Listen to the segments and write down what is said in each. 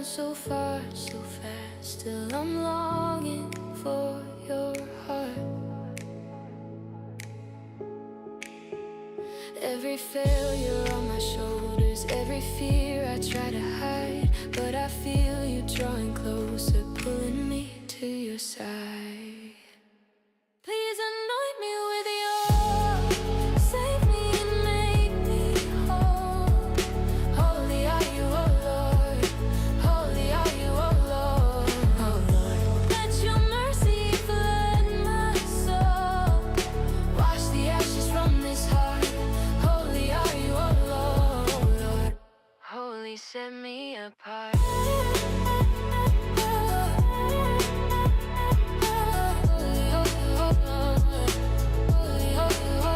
so far, so fast. Still I'm longing for your heart. Every failure on my shoulders, every fear I try to hide, but I feel you drawing closer, pulling me to your side. Please anoint me with your oil, save me and make me whole. Holy are you, oh Lord, holy are you, oh Lord, oh Lord. Let your mercy flood my soul, wash the ashes from this heart. Holy are you, oh Lord, holy set me apart.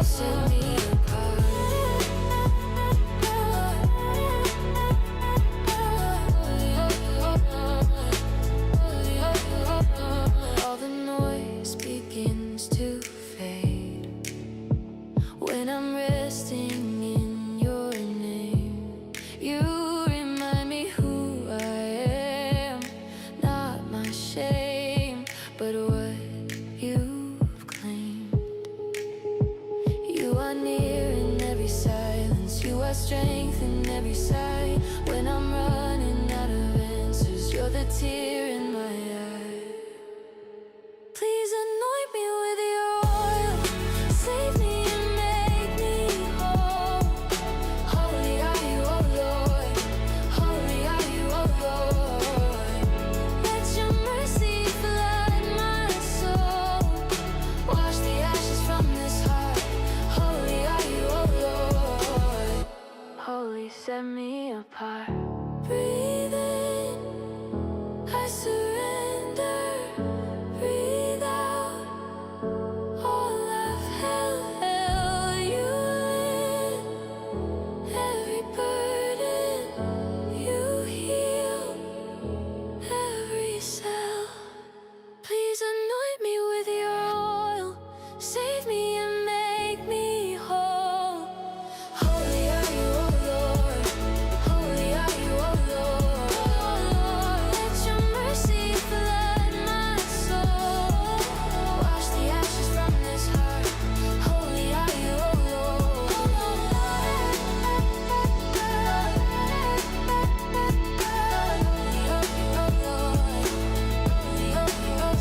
Set me apart. All the noise begins to fade when I'm resting in your name. You remind me who I am, not my shame, but what you've claimed. You are near in every silence, you are strength in every sigh. When I'm running out of answers, you're the tear in my eye. Please anoint me with your oil, save me and make me whole. Holy are you, oh Lord, holy are you, oh Lord. Let your mercy flood my soul, wash the ashes from this heart. Holy are you, oh Lord, holy set me apart. Breathe in, I surrender. Breathe out, all I've held you in. Every burden you heal, every cell. Please anoint me with your oil, save me and make me whole. Holy are you, oh Lord, holy are you, oh Lord. Let your mercy flood my soul, wash the ashes from this heart. Holy are you, oh Lord.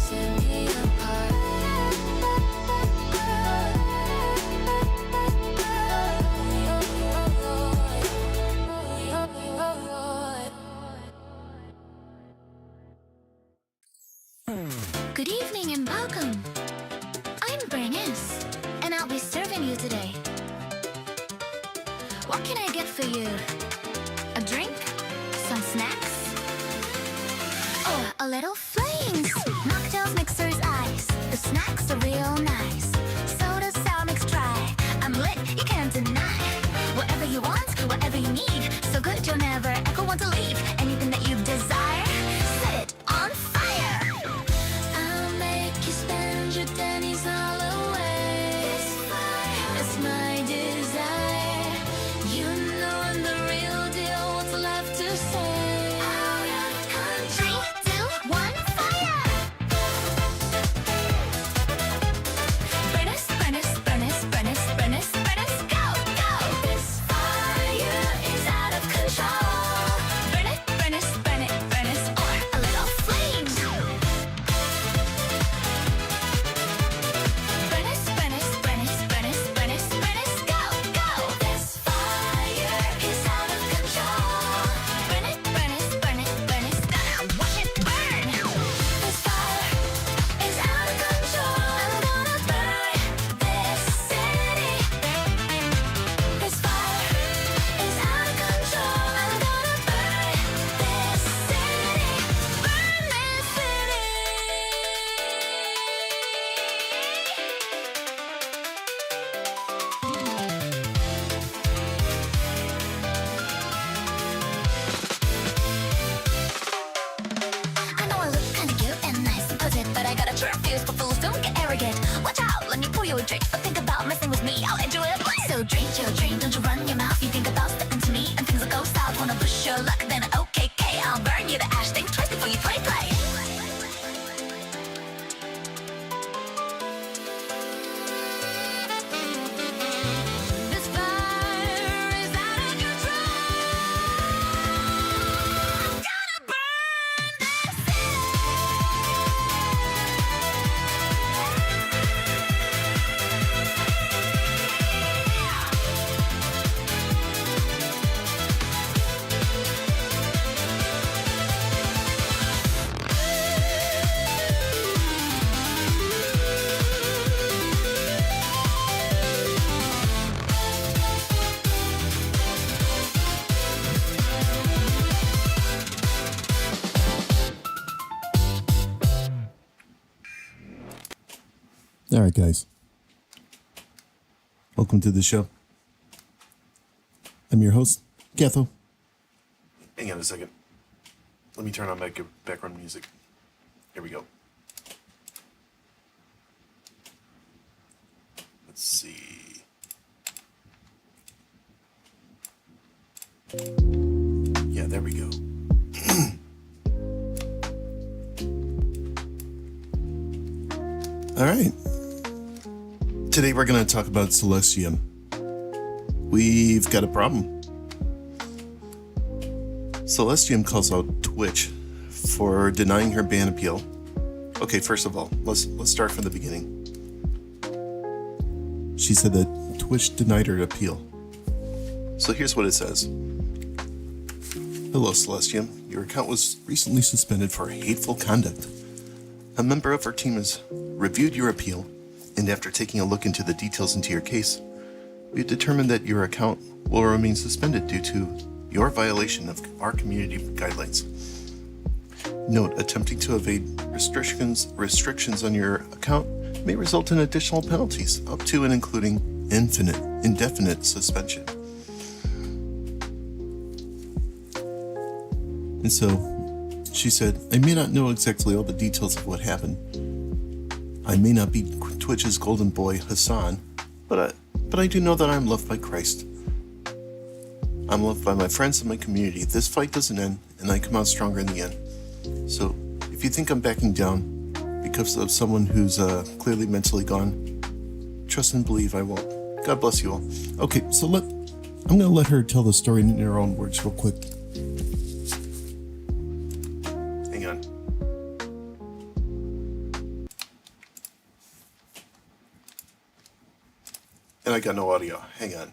Set me apart. Good evening and welcome. I'm Bernice, and I'll be serving you today. What can I get for you? A drink? Some snacks? Oh, a little flings! Mocktails, mixers, ice. The snacks are real nice. Soda, sour mix, try. I'm lit, you can't deny. Whatever you want, whatever you need. So good you'll never ever want to leave. Anything that you desire, set it on fire. I'll make you spend your pennies all away. That's my desire. You know I'm the real deal. What's left to say? Out of control. 3, 2, 1, fire! All right, guys. Welcome to the show. I'm your host, Gatho. Hang on a second. Let me turn on my background music. Here we go. Let's see. Yeah, there we go. All right. Today we're going to talk about Celestium. We've got a problem. Celestium calls out Twitch for denying her ban appeal. Okay, first of all, let's start from the beginning. She said that Twitch denied her appeal. So here's what it says. Hello, Celestium. Your account was recently suspended for hateful conduct. A member of our team has reviewed your appeal, and after taking a look into the details into your case, we've determined that your account will remain suspended due to your violation of our community guidelines. Note, attempting to evade restrictions on your account may result in additional penalties, up to and including indefinite suspension. And so, she said, I may not know exactly all the details of what happened. I may not be Twitch's golden boy, Hassan, but I do know that I'm loved by Christ. I'm loved by my friends and my community. This fight doesn't end, and I come out stronger in the end. So, if you think I'm backing down because of someone who's clearly mentally gone, trust and believe I won't. God bless you all. Okay, so I'm going to let her tell the story in her own words real quick. Hang on. And I got no audio. Hang on.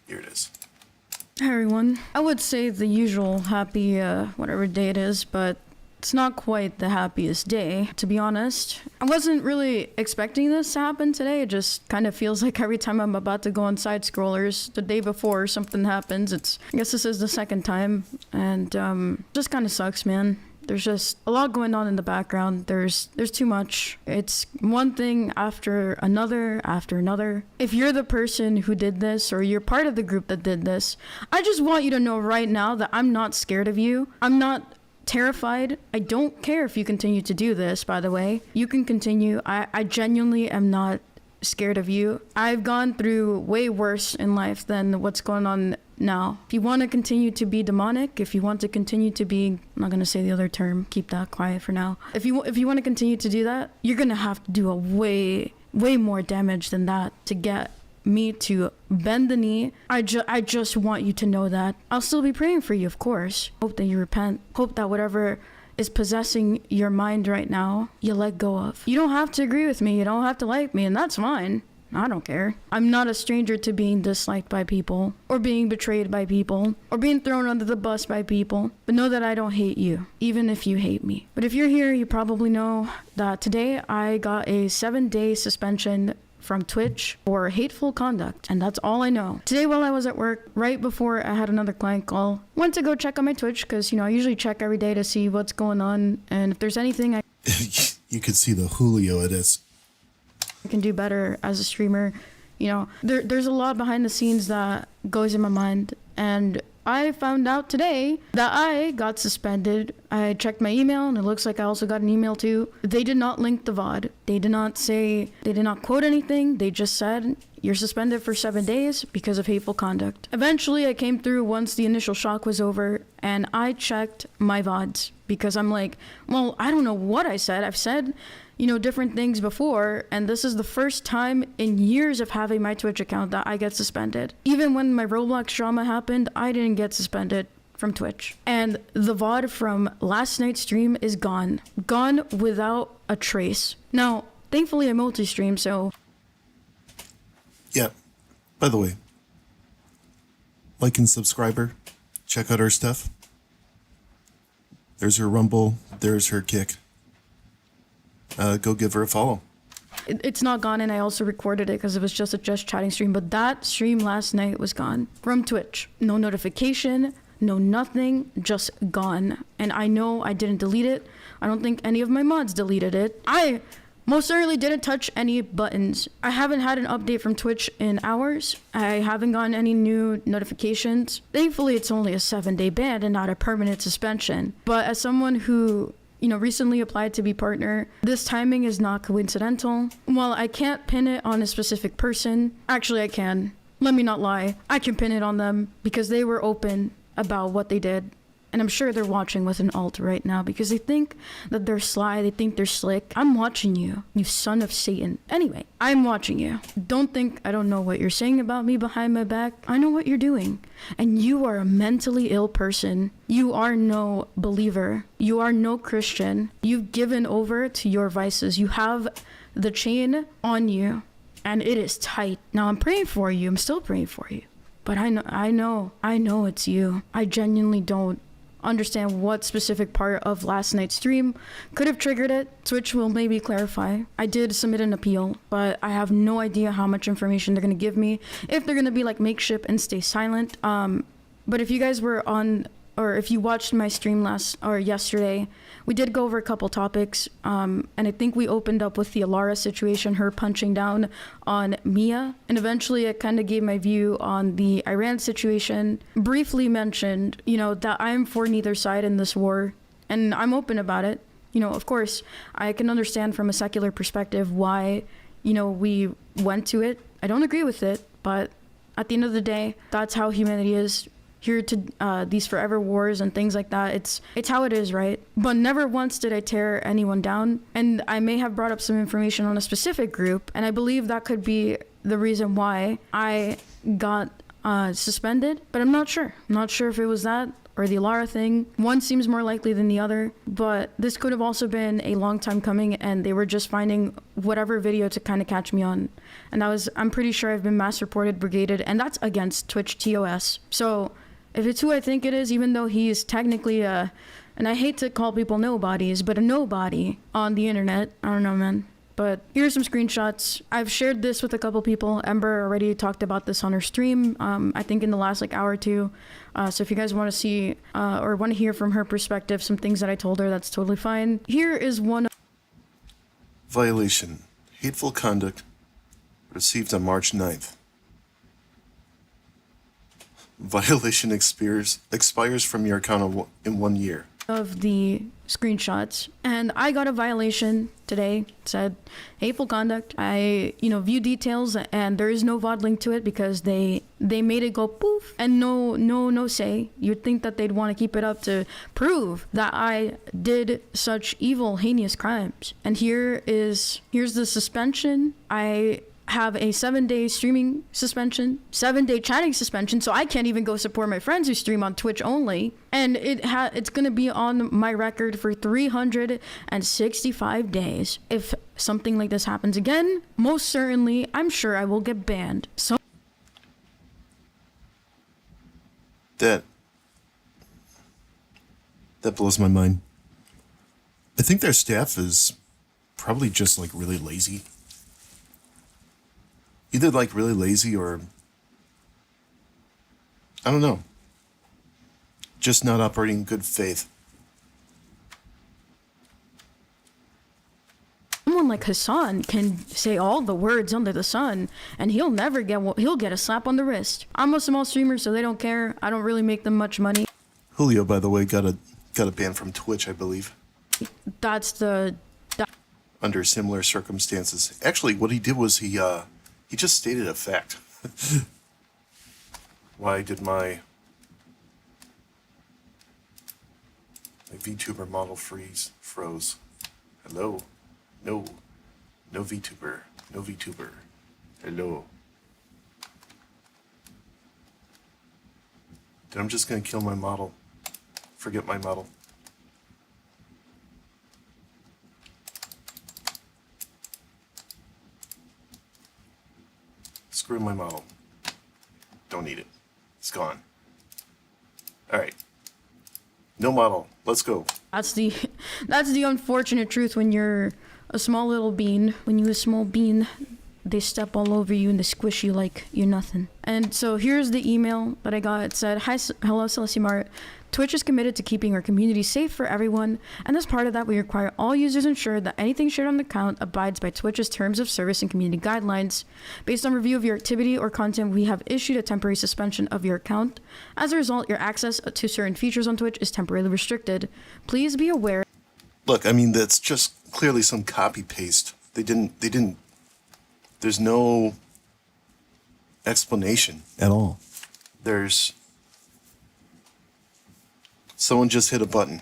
Here it is. Hi everyone. I would say the usual happy whatever day it is, but it's not quite the happiest day, to be honest. I wasn't really expecting this to happen today. It just kind of feels like every time I'm about to go on side scrollers, the day before something happens. I guess this is the second time, and just kind of sucks, man. There's just a lot going on in the background. There's too much. It's one thing after another after another. If you're the person who did this, or you're part of the group that did this, I just want you to know right now that I'm not scared of you. I'm not terrified. I don't care if you continue to do this, by the way. You can continue. I genuinely am not scared of you. I've gone through way worse in life than what's going on now. If you want to continue to be demonic, if you want to continue to be, I'm not going to say the other term, keep that quiet for now. If you want to continue to do that, you're going to have to do a way more damage than that to get me to bend the knee. I just want you to know that. I'll still be praying for you, of course. Hope that you repent. Hope that whatever is possessing your mind right now, you let go of. You don't have to agree with me. You don't have to like me, and that's fine. I don't care. I'm not a stranger to being disliked by people, or being betrayed by people, or being thrown under the bus by people. But know that I don't hate you, even if you hate me. But if you're here, you probably know that today I got a 7-day suspension from Twitch for hateful conduct, and that's all I know. Today while I was at work, right before I had another client call, went to go check on my Twitch, because, I usually check every day to see what's going on, and if there's anything I You could see the Julio it is. can do better as a streamer. There's a lot behind the scenes that goes in my mind, and I found out today that I got suspended. I checked my email, and it looks like I also got an email too. They did not link the VOD. They did not quote anything. They just said, you're suspended for 7 days because of hateful conduct. Eventually, I came through once the initial shock was over, and I checked my VODs because I'm like, well, I don't know what I said. I've said, different things before, and this is the first time in years of having my Twitch account that I get suspended. Even when my Roblox drama happened, I didn't get suspended from Twitch. And the VOD from last night's stream is gone without a trace. Now, thankfully I multi-stream, so... Yeah, by the way, like and subscribe her. Check out her stuff. There's her Rumble, there's her Kick. Go give her a follow. It's not gone, and I also recorded it because it was just a just chatting stream, but that stream last night was gone from Twitch. No notification, no nothing, just gone. And I know I didn't delete it. I don't think any of my mods deleted it. I most certainly didn't touch any buttons. I haven't had an update from Twitch in hours. I haven't gotten any new notifications. Thankfully, it's only a 7-day ban and not a permanent suspension. But as someone who, recently applied to be partner, this timing is not coincidental. While I can't pin it on a specific person, actually I can. Let me not lie. I can pin it on them because they were open about what they did. And I'm sure they're watching with an alt right now because they think that they're sly, they think they're slick. I'm watching you, you son of Satan. Anyway, I'm watching you. Don't think I don't know what you're saying about me behind my back. I know what you're doing. And you are a mentally ill person. You are no believer. You are no Christian. You've given over to your vices. You have the chain on you and it is tight. Now I'm praying for you. I'm still praying for you. But I know it's you. I genuinely don't understand what specific part of last night's stream could have triggered it. Twitch will maybe clarify. I did submit an appeal, but I have no idea how much information they're going to give me, if they're going to be like makeshift and stay silent. But if you guys were on, or if you watched my stream yesterday, we did go over a couple topics, and I think we opened up with the Alara situation, her punching down on Mia, and eventually it kind of gave my view on the Iran situation. Briefly mentioned, that I'm for neither side in this war, and I'm open about it. Of course, I can understand from a secular perspective why, we went to it. I don't agree with it, but at the end of the day, that's how humanity is. Here to these forever wars and things like that. It's how it is, right? But never once did I tear anyone down. And I may have brought up some information on a specific group, and I believe that could be the reason why I got suspended, but I'm not sure. I'm not sure if it was that or the Alara thing. One seems more likely than the other, but this could have also been a long time coming, and they were just finding whatever video to kind of catch me on. And I'm pretty sure I've been mass reported, brigaded, and that's against Twitch TOS. So if it's who I think it is, even though he is technically and I hate to call people nobodies, but a nobody on the internet. I don't know, man. But here's some screenshots. I've shared this with a couple people. Ember already talked about this on her stream, I think in the last hour or two. So if you guys want to see or want to hear from her perspective, some things that I told her, that's totally fine. Here is one. Violation. Hateful conduct received on March 9th. Violation expires from your account in 1 year. Of the screenshots, and I got a violation today. It said hateful conduct. I view details, and there is no VOD link to it because they made it go poof and no say. You'd think that they'd want to keep it up to prove that I did such evil, heinous crimes. And here's the suspension. I have a 7-day streaming suspension, 7-day chatting suspension, so I can't even go support my friends who stream on Twitch only. And it's going to be on my record for 365 days. If something like this happens again, most certainly, I'm sure I will get banned. So That blows my mind. I think their staff is probably just really lazy. Either really lazy or, I don't know, just not operating in good faith. someone like Hassan can say all the words under the sun, and he'll get a slap on the wrist. I'm a small streamer, so they don't care. I don't really make them much money. Julio, by the way, got a ban from Twitch, I believe. Under similar circumstances. Actually, what he did was he just stated a fact. Why did my VTuber model froze? Hello? No VTuber. No VTuber. Hello? Then I'm just gonna kill my model. Forget my model. Screw my model. Don't need it. It's gone. Alright. No model. Let's go. That's the unfortunate truth when you're a small little bean. When you're a small bean, they step all over you and they squish you like you're nothing. And so here's the email that I got. It said, hello, celestiumart. Twitch is committed to keeping our community safe for everyone, and as part of that, we require all users ensure that anything shared on the account abides by Twitch's terms of service and community guidelines. Based on review of your activity or content, we have issued a temporary suspension of your account. As a result, your access to certain features on Twitch is temporarily restricted. Please be aware. Look, I mean, that's just clearly some copy-paste. They didn't, there's no explanation at all. Someone just hit a button.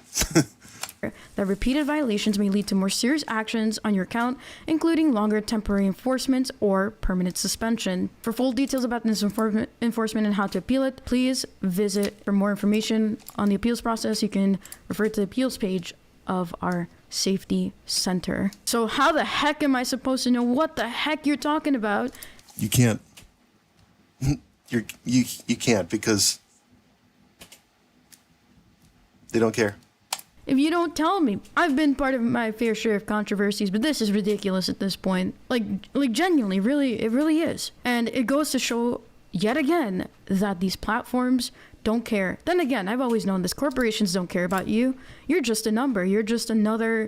That repeated violations may lead to more serious actions on your account, including longer temporary enforcement or permanent suspension. For full details about this enforcement and how to appeal it, please visit. For more information on the appeals process, you can refer to the appeals page of our safety center. So how the heck am I supposed to know what the heck you're talking about? You can't. You can't, because they don't care. If you don't tell me, I've been part of my fair share of controversies, but this is ridiculous at this point. Like genuinely, really, it really is. And it goes to show yet again that these platforms don't care. Then again, I've always known this. Corporations don't care about you. You're just a number. You're just another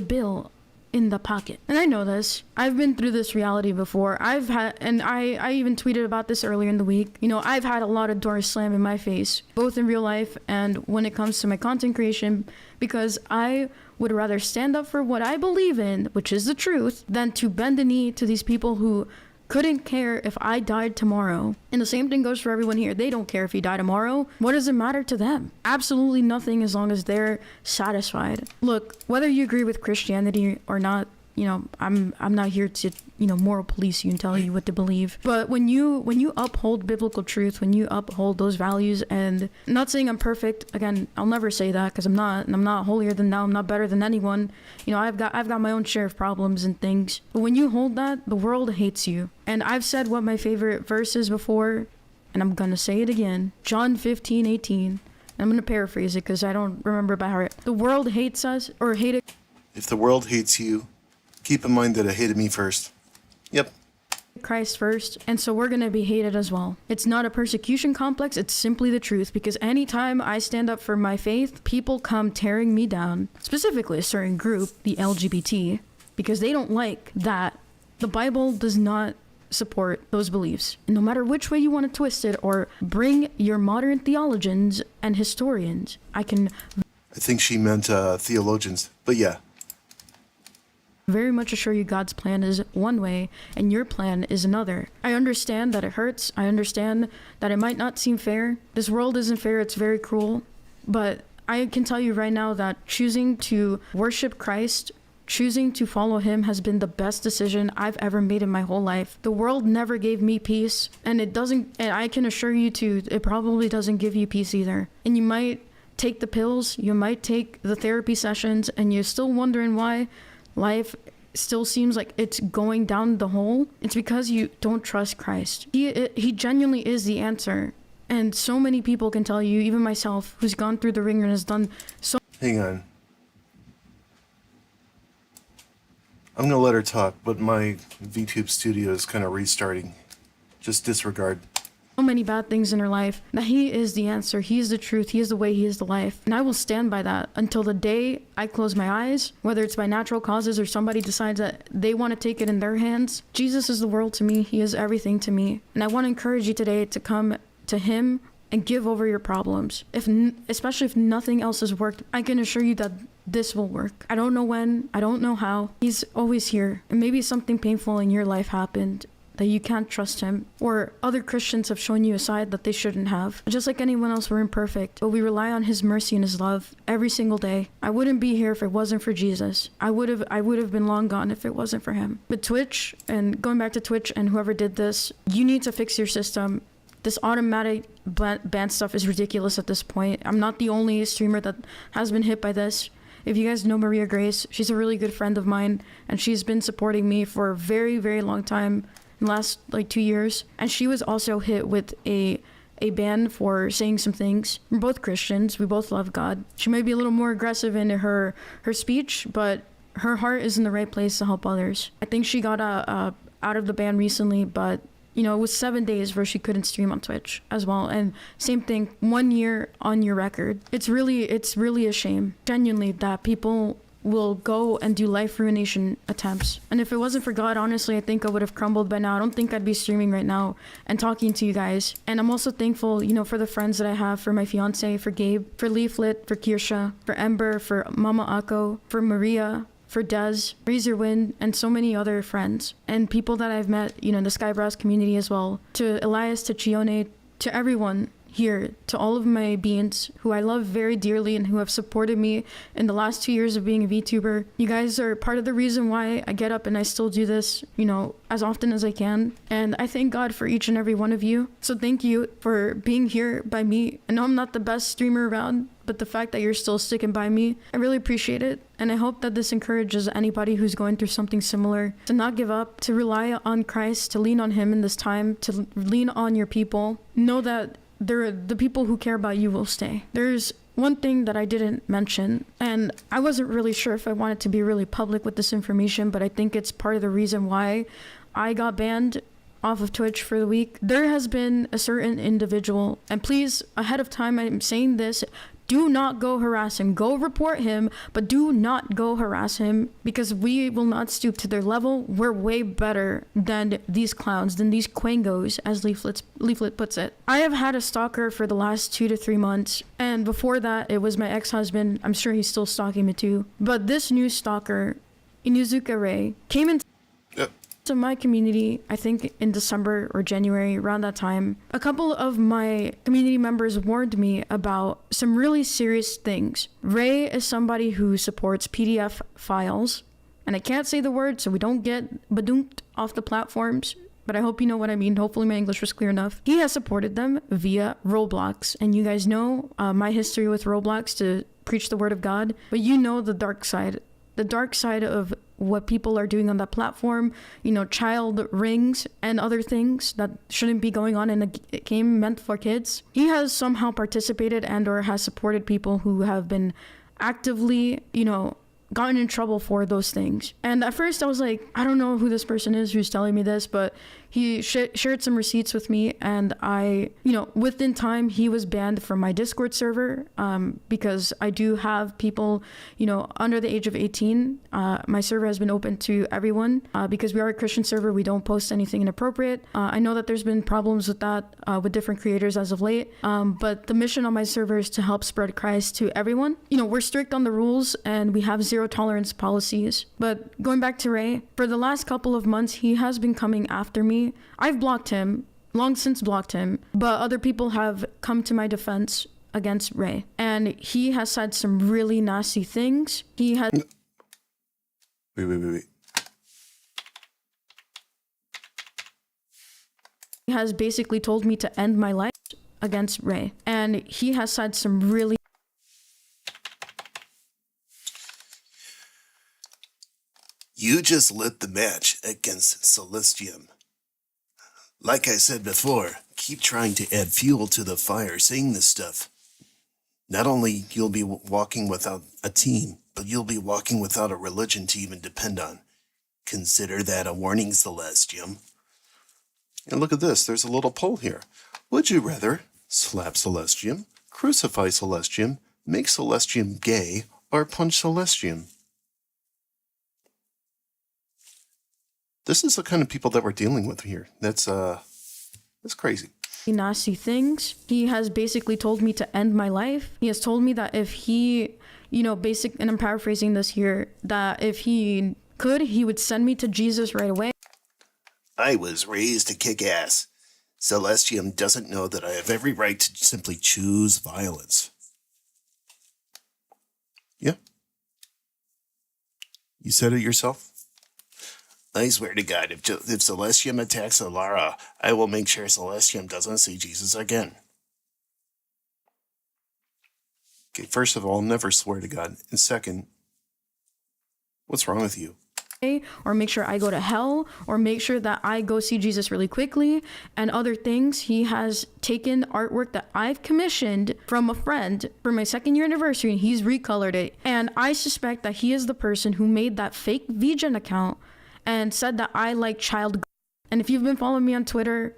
bill in the pocket. And I know this. I've been through this reality before. I've had, and I even tweeted about this earlier in the week. You know, I've had a lot of doors slam in my face, both in real life and when it comes to my content creation, because I would rather stand up for what I believe in, which is the truth, than to bend the knee to these people who couldn't care if I died tomorrow. And the same thing goes for everyone here. They don't care if you die tomorrow. What does it matter to them? Absolutely nothing, as long as they're satisfied. Look, whether you agree with Christianity or not, you know, I'm not here to, you know, moral police you and tell you what to believe. But when you uphold biblical truth, when you uphold those values, and I'm not saying I'm perfect. Again, I'll never say that, because I'm not, and I'm not holier than thou. I'm not better than anyone. You know, I've got my own share of problems and things. But when you hold that, the world hates you. And I've said what my favorite verse is before, and I'm gonna say it again. John 15:18. I'm gonna paraphrase it because I don't remember by heart. The world hates us, or hated. If the world hates you, keep in mind that it hated me first. Yep. Christ first, and so we're gonna be hated as well. It's not a persecution complex, it's simply the truth, because anytime I stand up for my faith, people come tearing me down, specifically a certain group, the LGBT, because they don't like that the Bible does not support those beliefs. And no matter which way you want to twist it or bring your modern theologians and historians, I think she meant theologians, but yeah. very much assure you God's plan is one way and your plan is another. I understand that it hurts. I understand that it might not seem fair. This world isn't fair. It's very cruel. But I can tell you right now that choosing to worship Christ, choosing to follow him, has been the best decision I've ever made in my whole life. The world never gave me peace, and I can assure you too, it probably doesn't give you peace either. And you might take the pills, you might take the therapy sessions, and you're still wondering why life still seems like it's going down the hole. It's because you don't trust Christ. He genuinely is the answer. And so many people can tell you, even myself, who's gone through the ringer and has done so. Hang on. I'm going to let her talk, but my VTube studio is kind of restarting. Just disregard. So many bad things in her life, that he is the answer. He is the truth. He is the way. He is the life. And I will stand by that until the day I close my eyes, whether it's by natural causes or somebody decides that they want to take it in their hands. Jesus is the world to me. He is everything to me. And I want to encourage you today to come to him and give over your problems. Especially if nothing else has worked, I can assure you that this will work. I don't know when, I don't know how. He's always here. And maybe something painful in your life happened, that you can't trust him, or other Christians have shown you a side that they shouldn't have. Just like anyone else, we're imperfect, but we rely on his mercy and his love every single day. I wouldn't be here if it wasn't for Jesus. I would have been long gone if it wasn't for him. But Twitch, and going back to Twitch and whoever did this, you need to fix your system. This automatic ban stuff is ridiculous at this point. I'm not the only streamer that has been hit by this. If you guys know Maria Grace, she's a really good friend of mine, and she's been supporting me for a very, very long time, in the last 2 years. And she was also hit with a ban for saying some things. We're both Christians. We both love God. She may be a little more aggressive in her speech, but her heart is in the right place to help others. I think she got a out of the band recently, but you know, it was 7 days where she couldn't stream on Twitch as well. And same thing, 1 year on your record. It's really a shame, genuinely, that people will go and do life ruination attempts. And if it wasn't for God, honestly, I think I would have crumbled by now. I don't think I'd be streaming right now and talking to you guys. And I'm also thankful, you know, for the friends that I have, for my fiance, for Gabe, for Leaflit, for Kirsha, for Ember, for Mama Akko, for Maria, for Des, Razorwind, and so many other friends and people that I've met, you know, in the Skybrows community as well. To Elias, to Chione, to everyone here, to all of my beings who I love very dearly and who have supported me in the last 2 years of being a VTuber. You guys are part of the reason why I get up and I still do this, you know, as often as I can. And I thank God for each and every one of you. So thank you for being here by me. I know I'm not the best streamer around, but the fact that you're still sticking by me, I really appreciate it. And I hope that this encourages anybody who's going through something similar to not give up, to rely on Christ, to lean on him in this time, to lean on your people. Know that the people who care about you will stay. There's one thing that I didn't mention, and I wasn't really sure if I wanted to be really public with this information, but I think it's part of the reason why I got banned off of Twitch for the week. There has been a certain individual, and please, ahead of time, I'm saying this, do not go harass him. Go report him, but do not go harass him, because we will not stoop to their level. We're way better than these clowns, than these quangos, as Leaflit puts it. I have had a stalker for the last 2 to 3 months, and before that, it was my ex-husband. I'm sure he's still stalking me too. But this new stalker, Inuzuka Ray, came into my community, I think in December or January, around that time. A couple of my community members warned me about some really serious things. Ray is somebody who supports PDF files, and I can't say the word so we don't get badunked off the platforms, but I hope you know what I mean. Hopefully my English was clear enough. He has supported them via Roblox, and you guys know my history with Roblox to preach the word of God, but you know the dark side of what people are doing on that platform, you know, child rings and other things that shouldn't be going on in a game meant for kids. He has somehow participated and or has supported people who have been actively, you know, gotten in trouble for those things. And at first I was like, I don't know who this person is who's telling me this, but he shared some receipts with me, and I, you know, within time, he was banned from my Discord server because I do have people, you know, under the age of 18. My server has been open to everyone because we are a Christian server. We don't post anything inappropriate. I know that there's been problems with that with different creators as of late, but the mission on my server is to help spread Christ to everyone. You know, we're strict on the rules and we have zero tolerance policies. But going back to Ray, for the last couple of months, he has been coming after me. I've blocked him, long since blocked him, but other people have come to my defense against Ray. And he has said some really nasty things. He has... Wait. He has basically told me to end my life against Ray. And he has said some really... You just lit the match against Celestium. Like I said before, keep trying to add fuel to the fire saying this stuff. Not only you'll be walking without a team, but you'll be walking without a religion to even depend on. Consider that a warning, Celestium. And look at this, there's a little poll here. Would you rather slap Celestium, crucify Celestium, make Celestium gay, or punch Celestium? This is the kind of people that we're dealing with here. That's crazy. Nasty things. He has basically told me to end my life. He has told me that if he, you know, and I'm paraphrasing this here, that if he could, he would send me to Jesus right away. I was raised to kick ass. Celestium doesn't know that I have every right to simply choose violence. Yeah. You said it yourself? I swear to God, if Celestium attacks Alara, I will make sure Celestium doesn't see Jesus again. Okay, first of all, never swear to God. And second, what's wrong with you? Or make sure I go to hell, or make sure that I go see Jesus really quickly, and other things. He has taken artwork that I've commissioned from a friend for my 2nd year anniversary, and he's recolored it. And I suspect that he is the person who made that fake VGen account and said that I like child And if you've been following me on Twitter,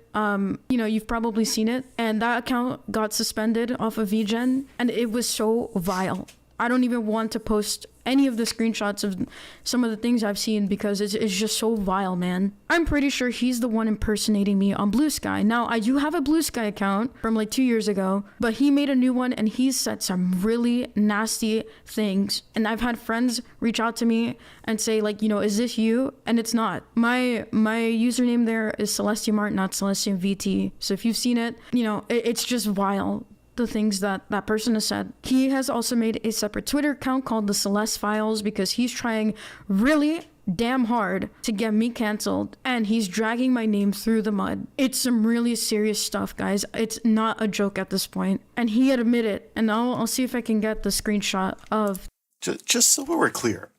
you've probably seen it. And that account got suspended off of VGen, and it was so vile. I don't even want to post any of the screenshots of some of the things I've seen because it's just so vile, man. I'm pretty sure he's the one impersonating me on Blue Sky. Now, I do have a Blue Sky account from like 2 years ago, but he made a new one and he's said some really nasty things. And I've had friends reach out to me and say like, is this you? And it's not. My username there is celestiumart, not celestiumvt. So if you've seen it, it's just vile. The things that person has said. He has also made a separate Twitter account called the Celeste Files because he's trying really damn hard to get me canceled, and he's dragging my name through the mud. It's some really serious stuff, guys. It's not a joke at this point, and he had admitted it. And I'll see if I can get the screenshot of. Just so we're clear,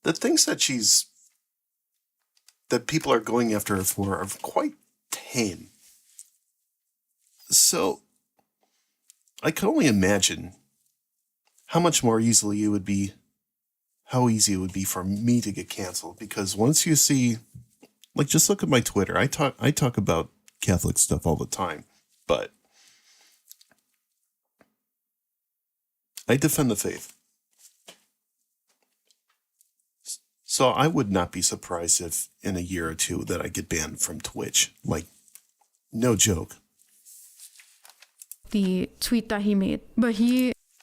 the things that people are going after her for are quite tame. So I can only imagine how easy it would be for me to get canceled, because once you see, like, just look at my Twitter. I talk about Catholic stuff all the time, but I defend the faith. So I would not be surprised if in a year or two that I get banned from Twitch. Like, no joke. The tweet that he made,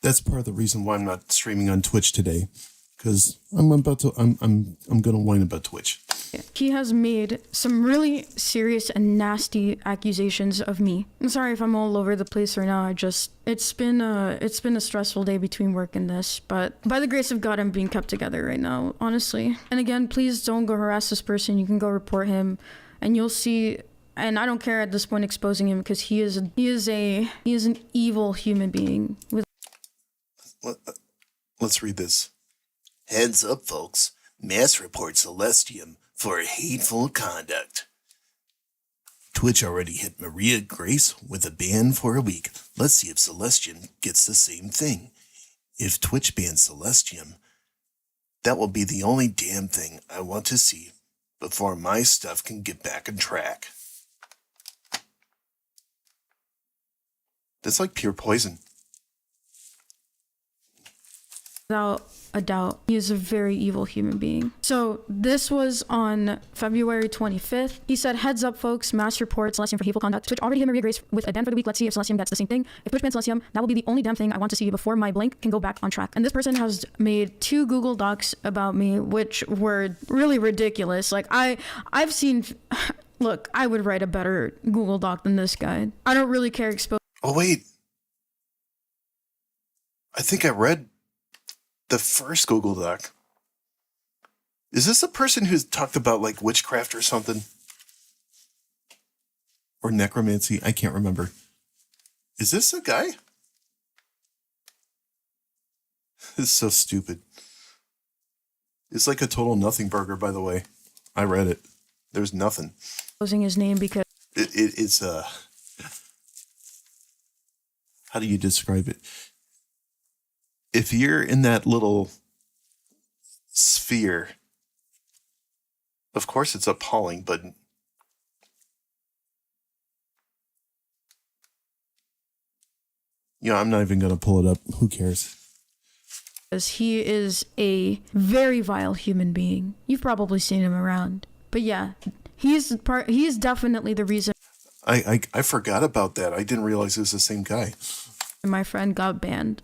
that's part of the reason why I'm not streaming on Twitch today, because I'm gonna whine about Twitch. He has made some really serious and nasty accusations of me. I'm sorry if I'm all over the place right now. It's been a stressful day between work and this, but by the grace of God, I'm being kept together right now, honestly. And again, please don't go harass this person. You can go report him, and you'll see. And I don't care at this point exposing him because he is an evil human being. Let's read this. Heads up, folks. Mass report Celestium for hateful conduct. Twitch already hit Maria Grace with a ban for a week. Let's see if Celestium gets the same thing. If Twitch bans Celestium, that will be the only damn thing I want to see before my stuff can get back on track. That's like pure poison. Without a doubt, he is a very evil human being. So this was on February 25th. He said, heads up, folks, mass report Celestium for hateful conduct. Twitch already hit Maria Grace with a ban for the week. Let's see if Celestium gets the same thing. If Twitch bans Celestium, that will be the only damn thing I want to see before my blink can go back on track. And this person has made 2 Google Docs about me, which were really ridiculous. Like, I've seen... Look, I would write a better Google Doc than this guy. I don't really care Oh, wait. I think I read the first Google Doc. Is this a person who's talked about, like, witchcraft or something? Or necromancy? I can't remember. Is this a guy? It's so stupid. It's like a total nothing burger, by the way. I read it. There's nothing. Exposing his name because... It's how do you describe it? If you're in that little sphere, of course it's appalling, but I'm not even going to pull it up. Who cares? He is a very vile human being. You've probably seen him around. But yeah, he's definitely the reason I forgot about that. I didn't realize it was the same guy. My friend got banned.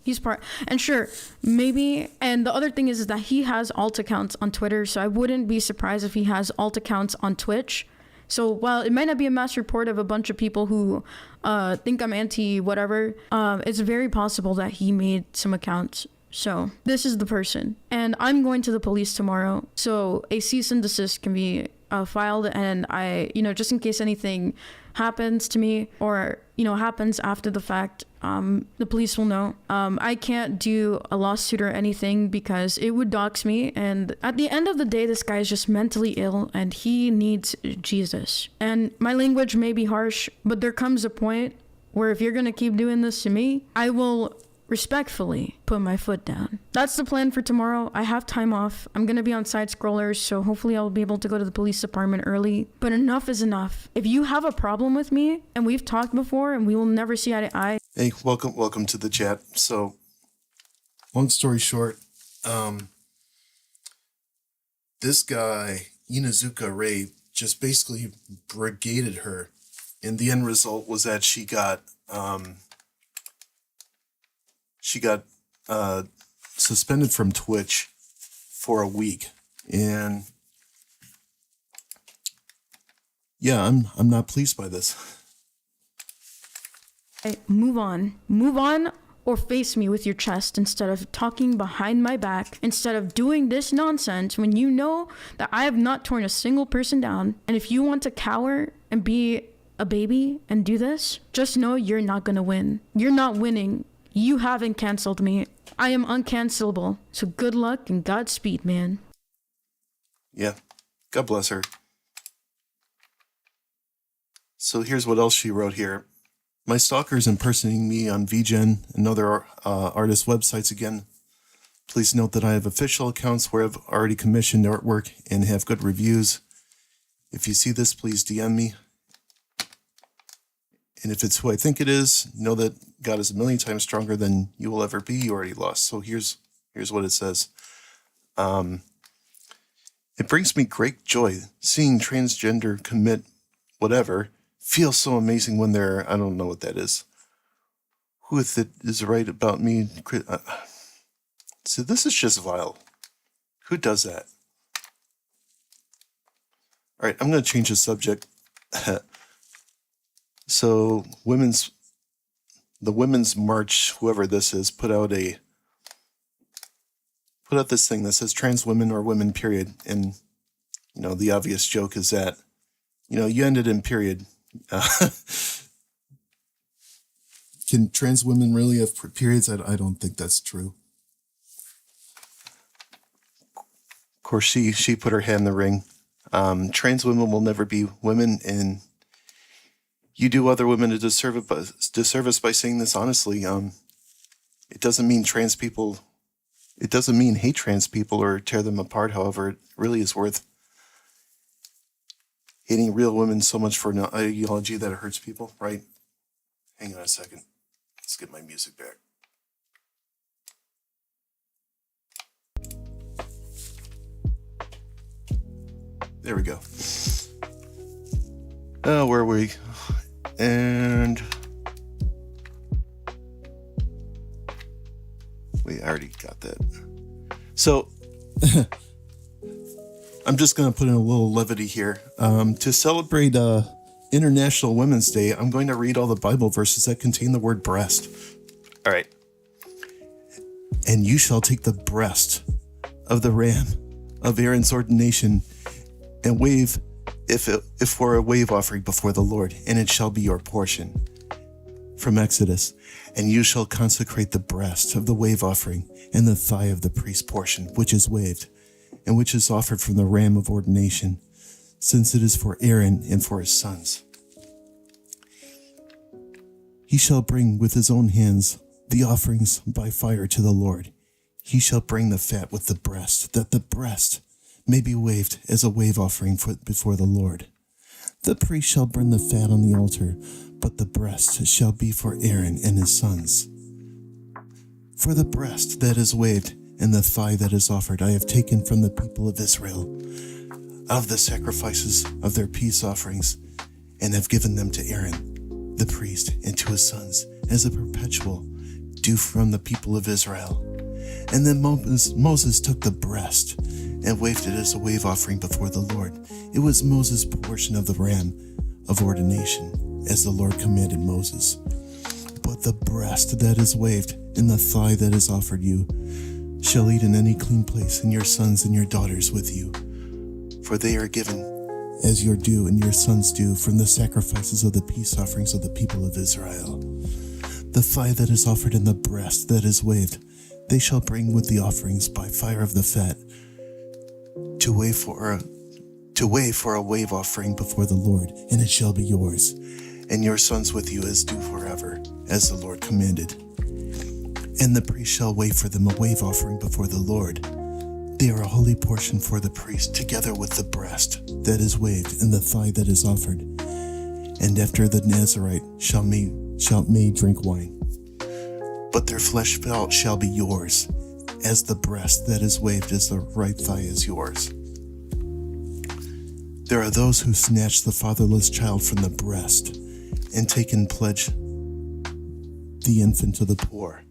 And sure, maybe, and the other thing is that he has alt accounts on Twitter, so I wouldn't be surprised if he has alt accounts on Twitch. So while it might not be a mass report of a bunch of people who think I'm anti whatever, it's very possible that he made some accounts. So this is the person, and I'm going to the police tomorrow, so a cease and desist can be filed, and I, just in case anything happens to me or, happens after the fact, the police will know. I can't do a lawsuit or anything because it would dox me, and at the end of the day, this guy is just mentally ill and he needs Jesus. And my language may be harsh, but there comes a point where if you're gonna keep doing this to me, I will respectfully put my foot down. That's the plan for tomorrow. I have time off. I'm gonna be on side scrollers, so hopefully I'll be able to go to the police department early. But enough is enough. If you have a problem with me, and we've talked before, and we will never see eye to eye. Hey, welcome to the chat. So, long story short, this guy, Inazuka Ray, just basically brigaded her. And the end result was that she got suspended from Twitch for a week. And yeah, I'm not pleased by this. Move on, or face me with your chest instead of talking behind my back, instead of doing this nonsense when you know that I have not torn a single person down. And if you want to cower and be a baby and do this, just know you're not gonna win. You're not winning. You haven't canceled me. I am uncancelable. So good luck and Godspeed, man. Yeah, God bless her. So here's what else she wrote here. My stalkers impersonating me on VGen and other artist websites again. Please note that I have official accounts where I've already commissioned artwork and have good reviews. If you see this, please DM me. And if it's who I think it is, know that God is a million times stronger than you will ever be. You already lost. So here's what it says. It brings me great joy seeing transgender commit whatever. Feels so amazing when they're, I don't know what that is. Who if it is right about me? So this is just vile. Who does that? All right, I'm going to change the subject. So the Women's March, whoever this is, put out this thing that says trans women or women, period. And, you know, the obvious joke is that, you know, you ended in period. Can trans women really have periods? I don't think that's true. Of course, she put her hand in the ring. Trans women will never be women, and you do other women a disservice by saying this honestly. It doesn't mean trans people. It doesn't mean hate trans people or tear them apart. However, it really is worth hating real women so much for an ideology that it hurts people, right? Hang on a second. Let's get my music back. There we go. Oh, where were we? And we already got that. So I'm just going to put in a little levity here. To celebrate International Women's Day, I'm going to read all the Bible verses that contain the word breast. All right. And you shall take the breast of the ram of Aaron's ordination and wave if for a wave offering before the Lord, and it shall be your portion. From Exodus. And you shall consecrate the breast of the wave offering and the thigh of the priest's portion, which is waved, and which is offered from the ram of ordination, since it is for Aaron and for his sons. He shall bring with his own hands the offerings by fire to the Lord. He shall bring the fat with the breast, that the breast may be waved as a wave offering before the Lord. The priest shall burn the fat on the altar, but the breast shall be for Aaron and his sons. For the breast that is waved and the thigh that is offered I have taken from the people of Israel, of the sacrifices of their peace offerings, and have given them to Aaron, the priest, and to his sons, as a perpetual due from the people of Israel. And then Moses took the breast and waved it as a wave offering before the Lord. It was Moses' portion of the ram of ordination, as the Lord commanded Moses. But the breast that is waved and the thigh that is offered you shall eat in any clean place, and your sons and your daughters with you. For they are given as your due and your sons' due from the sacrifices of the peace offerings of the people of Israel. The thigh that is offered and the breast that is waved, they shall bring with the offerings by fire of the fat, to weigh for a wave offering before the Lord, and it shall be yours, and your sons with you as due forever, as the Lord commanded. And the priest shall wave for them a wave offering before the Lord. They are a holy portion for the priest, together with the breast that is waved and the thigh that is offered. And after the Nazarite shall may drink wine. But their flesh shall be yours, as the breast that is waved as the right thigh is yours. There are those who snatch the fatherless child from the breast and take and pledge the infant to the poor.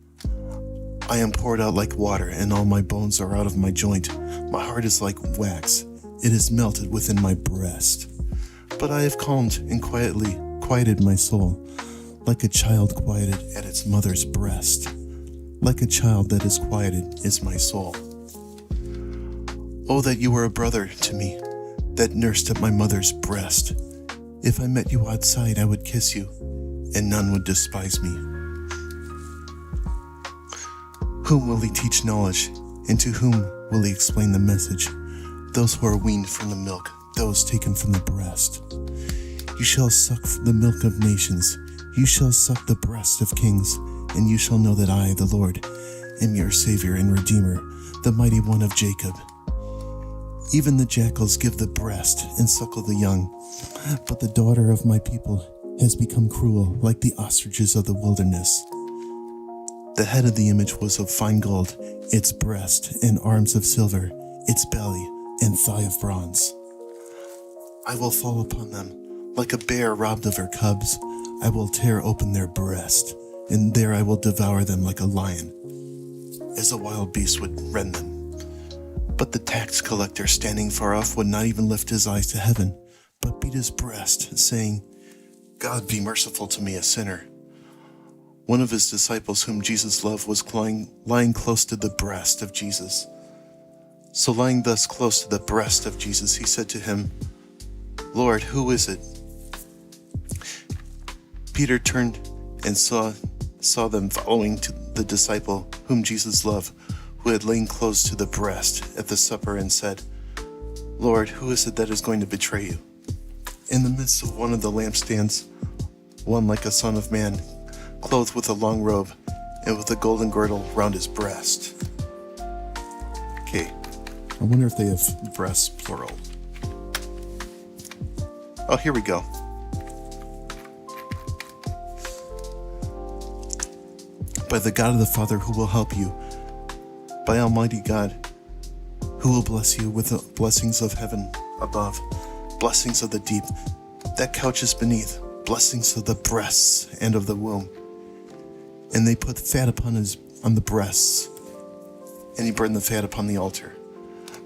I am poured out like water, and all my bones are out of my joint. My heart is like wax. It is melted within my breast. But I have calmed and quieted my soul, like a child quieted at its mother's breast. Like a child that is quieted is my soul. Oh, that you were a brother to me, that nursed at my mother's breast. If I met you outside, I would kiss you, and none would despise me. Whom will he teach knowledge, and to whom will he explain the message? Those who are weaned from the milk, those taken from the breast. You shall suck the milk of nations, you shall suck the breast of kings, and you shall know that I, the Lord, am your Savior and Redeemer, the mighty one of Jacob. Even the jackals give the breast and suckle the young, but the daughter of my people has become cruel, like the ostriches of the wilderness. The head of the image was of fine gold, its breast and arms of silver, its belly and thigh of bronze. I will fall upon them like a bear robbed of her cubs. I will tear open their breast, and there I will devour them like a lion, as a wild beast would rend them. But the tax collector standing far off would not even lift his eyes to heaven, but beat his breast, saying, God be merciful to me, a sinner. One of his disciples whom Jesus loved was lying close to the breast of Jesus. So lying thus close to the breast of Jesus, he said to him, Lord, who is it? Peter turned and saw them following to the disciple whom Jesus loved, who had lain close to the breast at the supper, and said, Lord, who is it that is going to betray you? In the midst of one of the lampstands, one like a son of man, clothed with a long robe and with a golden girdle round his breast. Okay, I wonder if they have breasts plural. Oh, here we go. By the God of the Father who will help you, by Almighty God, who will bless you with the blessings of heaven above, blessings of the deep that couches beneath, blessings of the breasts and of the womb. And they put fat on the breasts, and he burned the fat upon the altar.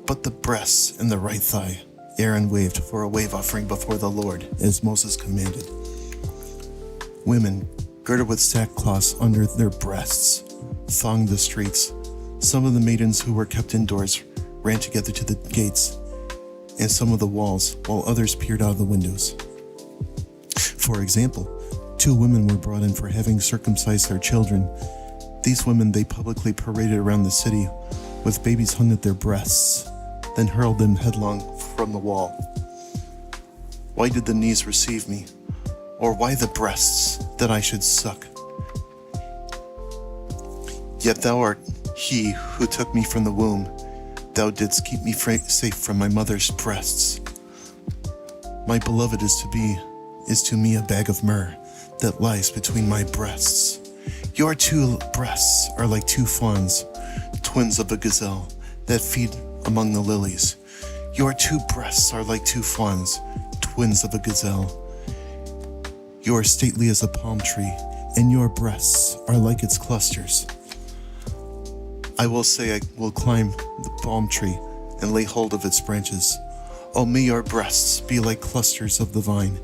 But the breasts and the right thigh Aaron waved for a wave offering before the Lord, as Moses commanded. Women, girded with sackcloths under their breasts, thronged the streets. Some of the maidens who were kept indoors ran together to the gates and some of the walls, while others peered out of the windows. For example, 2 women were brought in for having circumcised their children. These women they publicly paraded around the city with babies hung at their breasts, then hurled them headlong from the wall. Why did the knees receive me? Or why the breasts that I should suck? Yet thou art he who took me from the womb. Thou didst keep me safe from my mother's breasts. My beloved is to me a bag of myrrh that lies between my breasts. Your 2 breasts are like 2 fawns, twins of a gazelle, that feed among the lilies. Your 2 breasts are like 2 fawns, twins of a gazelle. You are stately as a palm tree, and your breasts are like its clusters. I will say I will climb the palm tree and lay hold of its branches. O may your breasts be like clusters of the vine,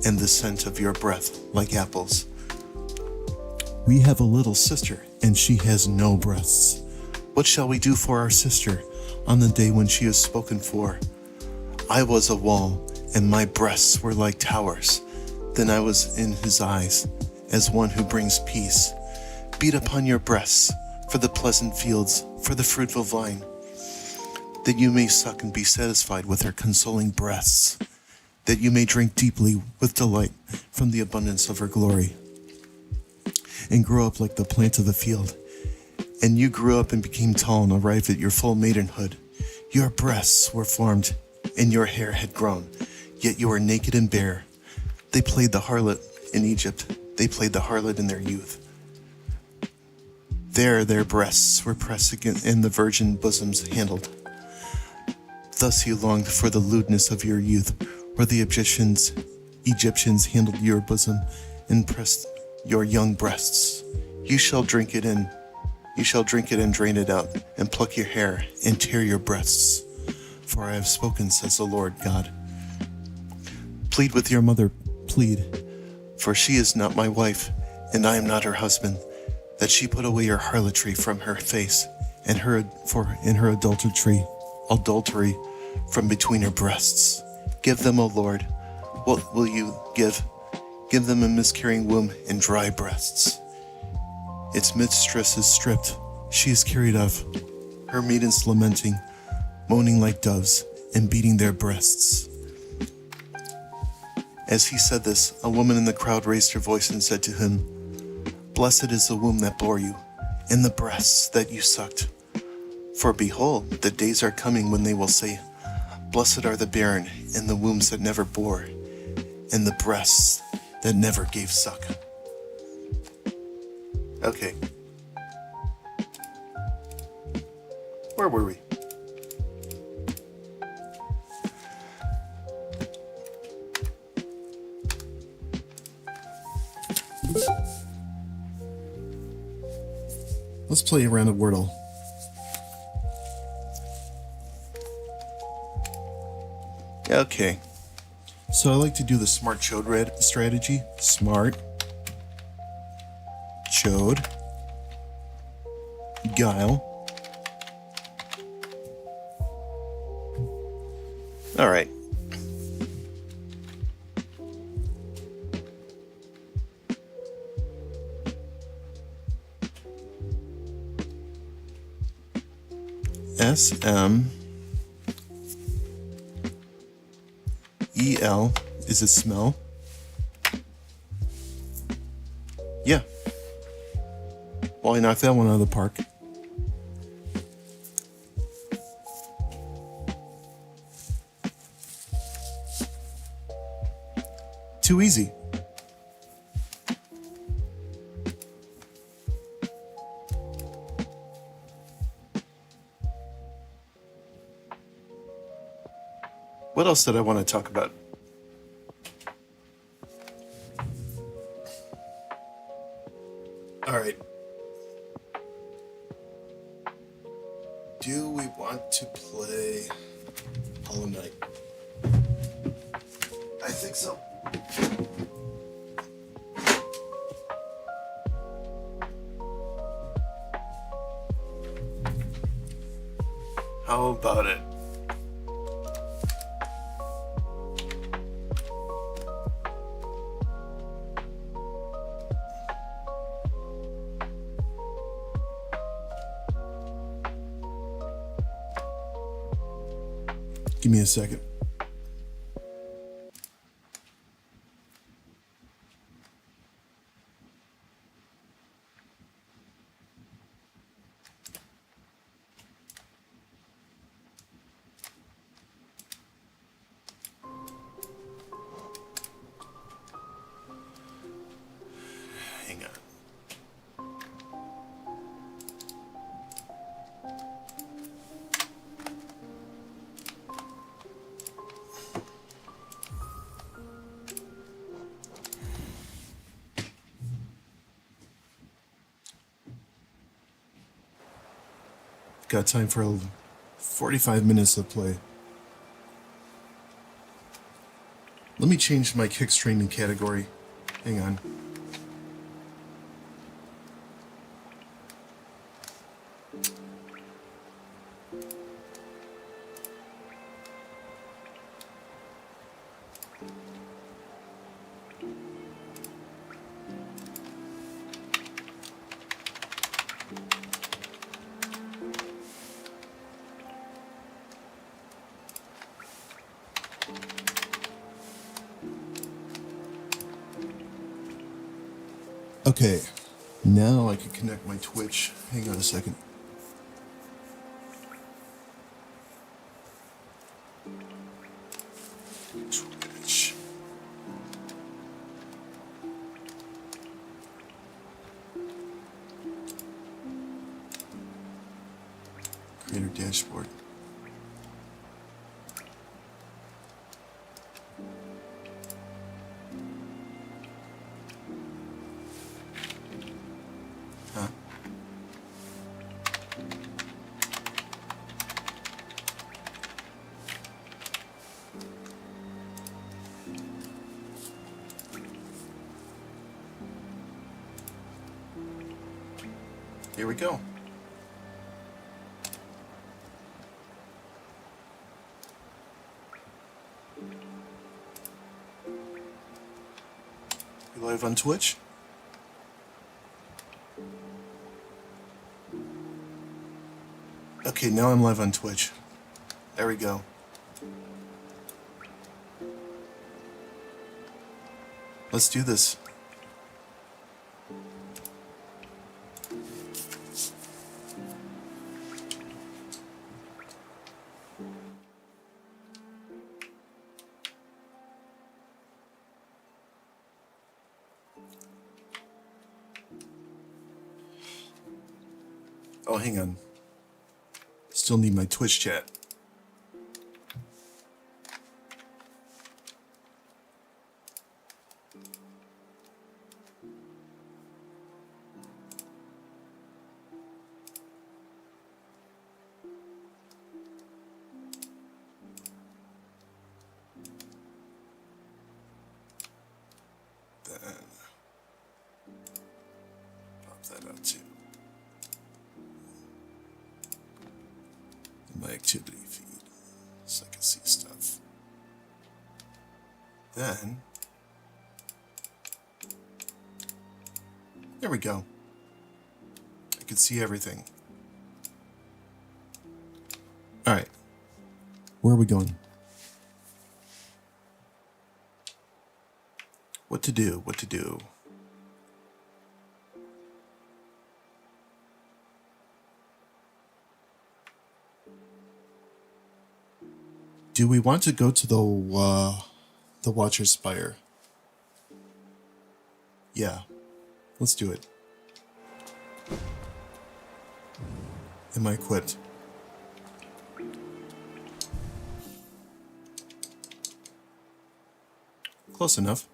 and the scent of your breath like apples. We have a little sister, and she has no breasts. What shall we do for our sister on the day when she is spoken for? I was a wall, and my breasts were like towers. Then I was in his eyes, as one who brings peace. Beat upon your breasts for the pleasant fields, for the fruitful vine, that you may suck and be satisfied with her consoling breasts, that you may drink deeply with delight from the abundance of her glory, and grow up like the plant of the field, And you grew up and became tall and arrived at your full maidenhood. Your breasts were formed and your hair had grown, yet you were naked and bare. They played the harlot in Egypt. They played the harlot in their youth. There their breasts were pressed against and the virgin bosoms handled. Thus you longed for the lewdness of your youth, where the Egyptians handled your bosom and pressed your young breasts. You shall drink it in. You shall drink it and drain it out, and pluck your hair and tear your breasts. For I have spoken, says the Lord God. Plead with your mother, plead, for she is not my wife, and I am not her husband, that she put away her harlotry from her face, and her adultery from between her breasts. Give them, O Lord, what will you give? Give them a miscarrying womb and dry breasts. Its mistress is stripped, she is carried off, her maidens lamenting, moaning like doves, and beating their breasts. As he said this, a woman in the crowd raised her voice and said to him, Blessed is the womb that bore you, and the breasts that you sucked. For behold, the days are coming when they will say, Blessed are the barren, and the wombs that never bore, and the breasts that never gave suck. Okay. Where were we? Let's play a round of Wordle. Okay. So I like to do the smart chode strategy. Smart chode guile. All right. SMEL is it smell? Yeah. Well, I knocked that one out of the park. Too easy. What else did I want to talk about? All right. Do we want to play Hollow Knight? I think so. How about it? Give me a second. Hang on. Got time for 45 minutes of play. Let me change my kick training category. Hang on. Okay, Now I can connect my Twitch. Hang on a second. Twitch. Creator dashboard. Huh? Here we go. You live on Twitch? Okay, now I'm live on Twitch. There we go. Let's do this. Oh, hang on. Still need my Twitch chat. Then pop that up too. My activity feed, so I can see stuff. Then, there we go. I can see everything. All right, where are we going? What to do? What to do? Do we want to go to the Watcher's Spire? Yeah, let's do it. Am I equipped? Close enough.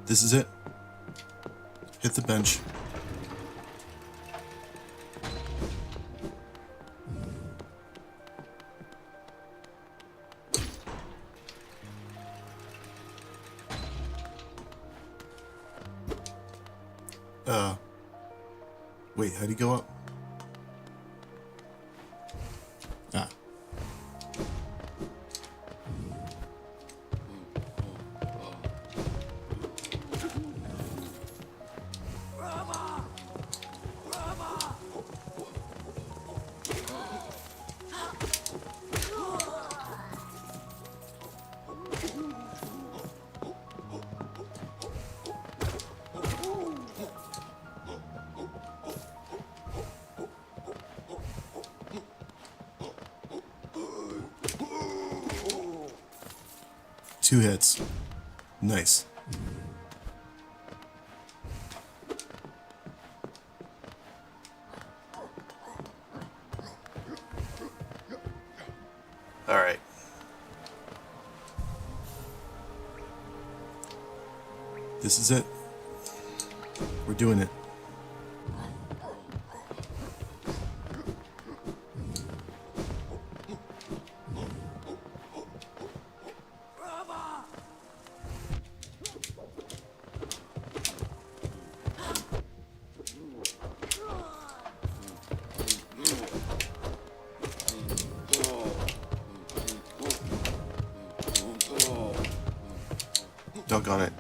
This is it. Hit the bench. Wait, how'd he go up? Ah. Two hits. Nice. All right. This is it. We're doing it. Doggone it.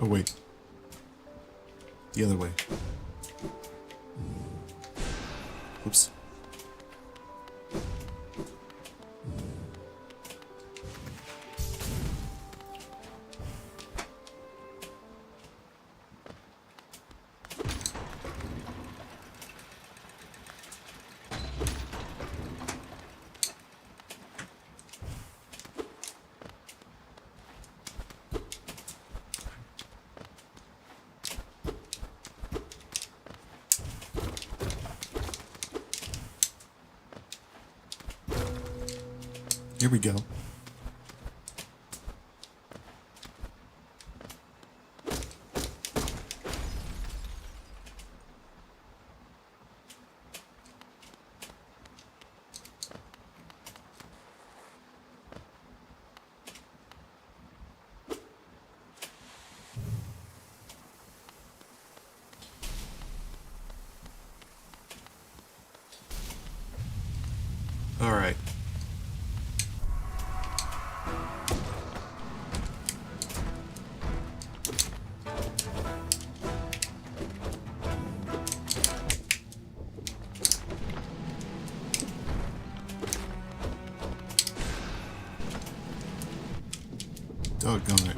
Oh, wait. The other way. Oops. Here we go. All right. Doggone it.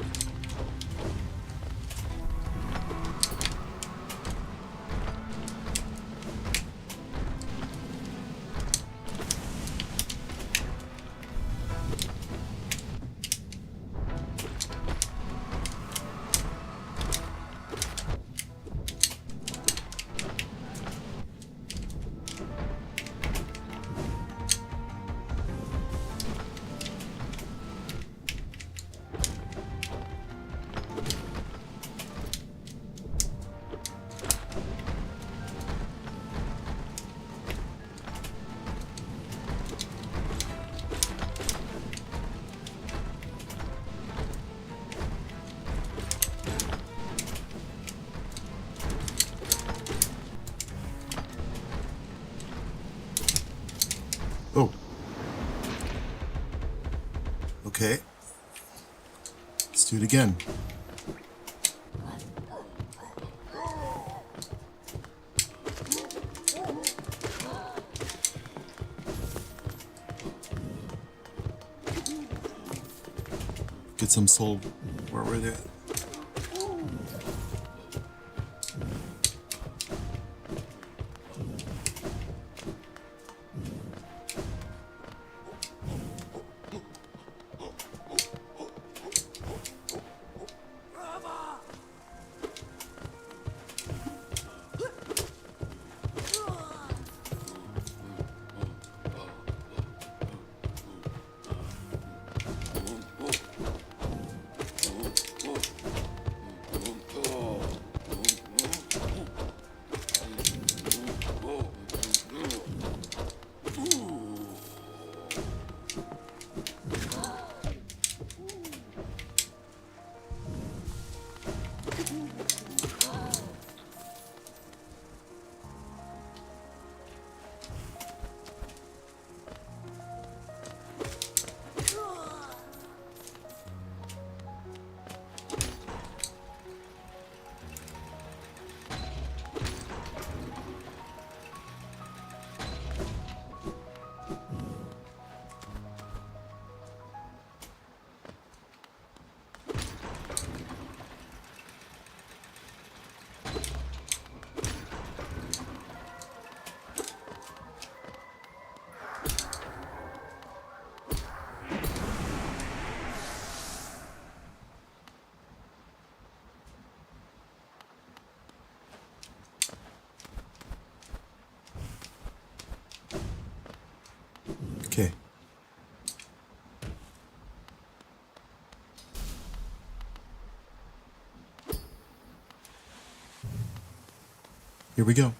Oh. Okay. Let's do it again. Get some soul. Where were they? Here we go.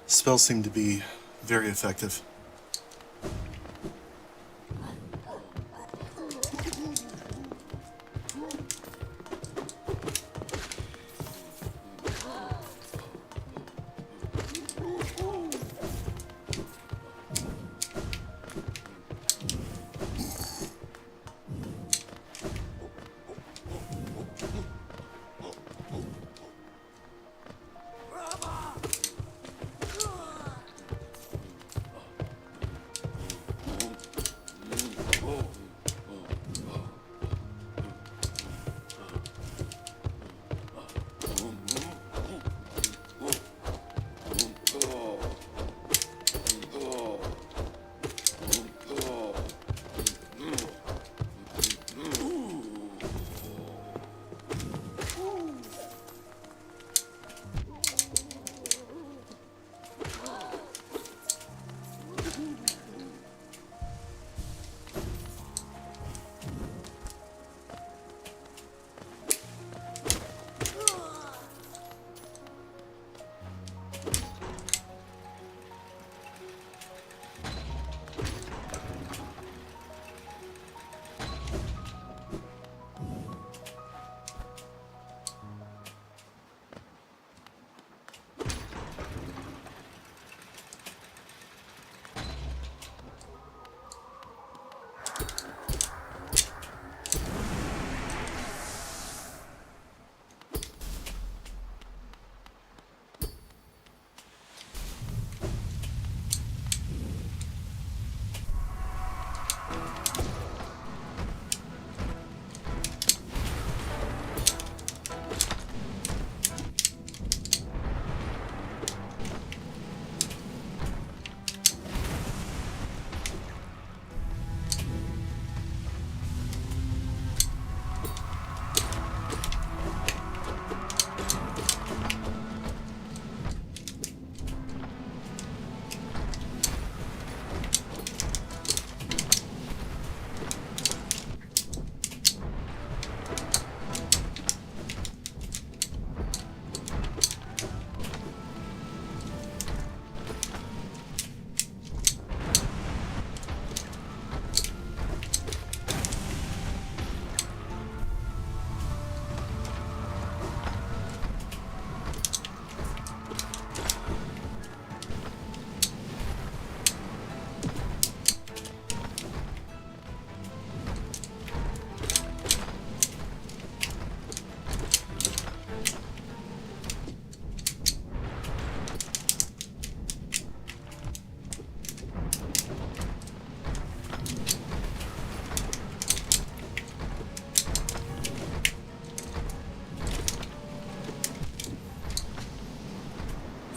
Spells seem to be very effective.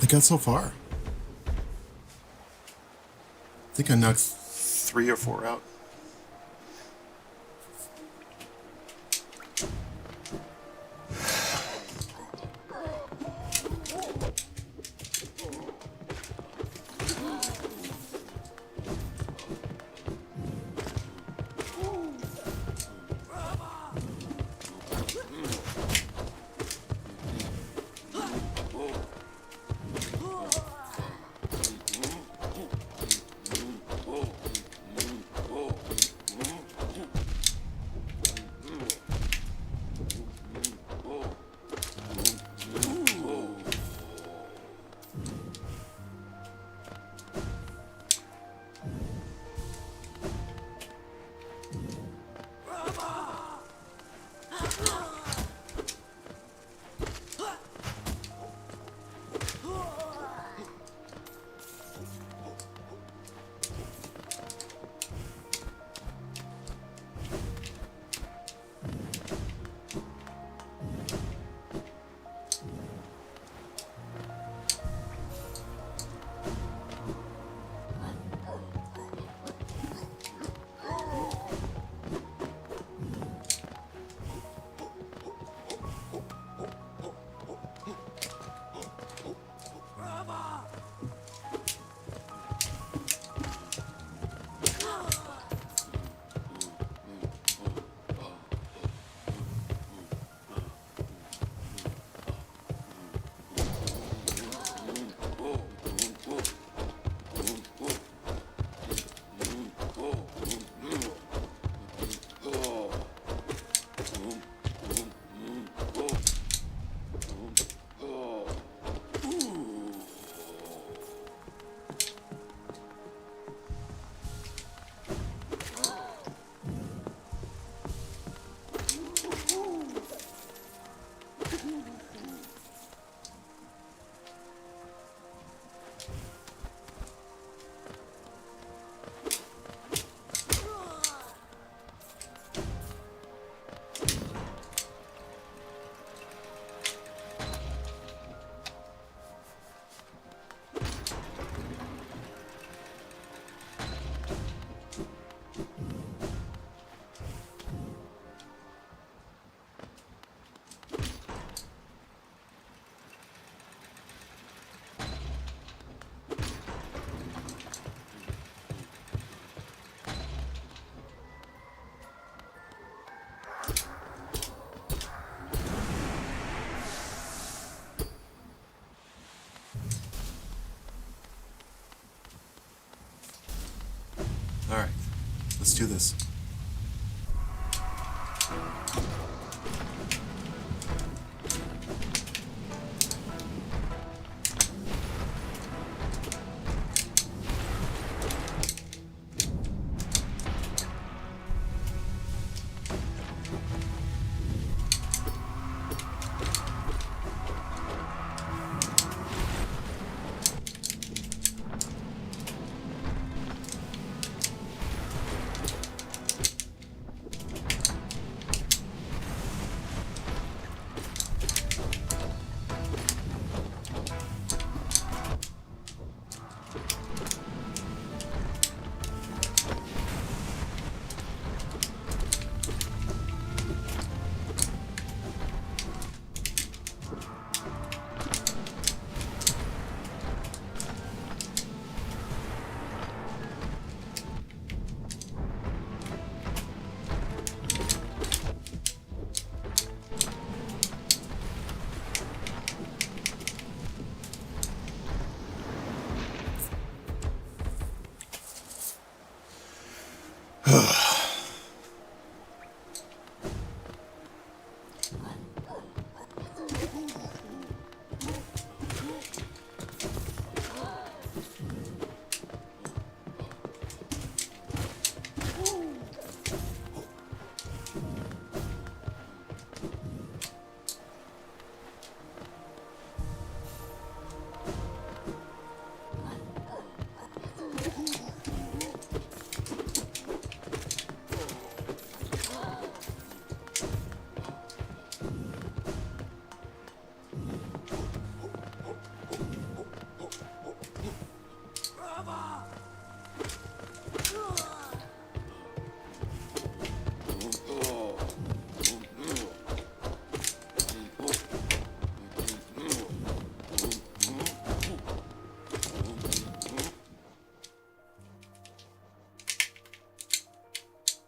I got so far. I think I knocked 3 or 4 out. Let's do this.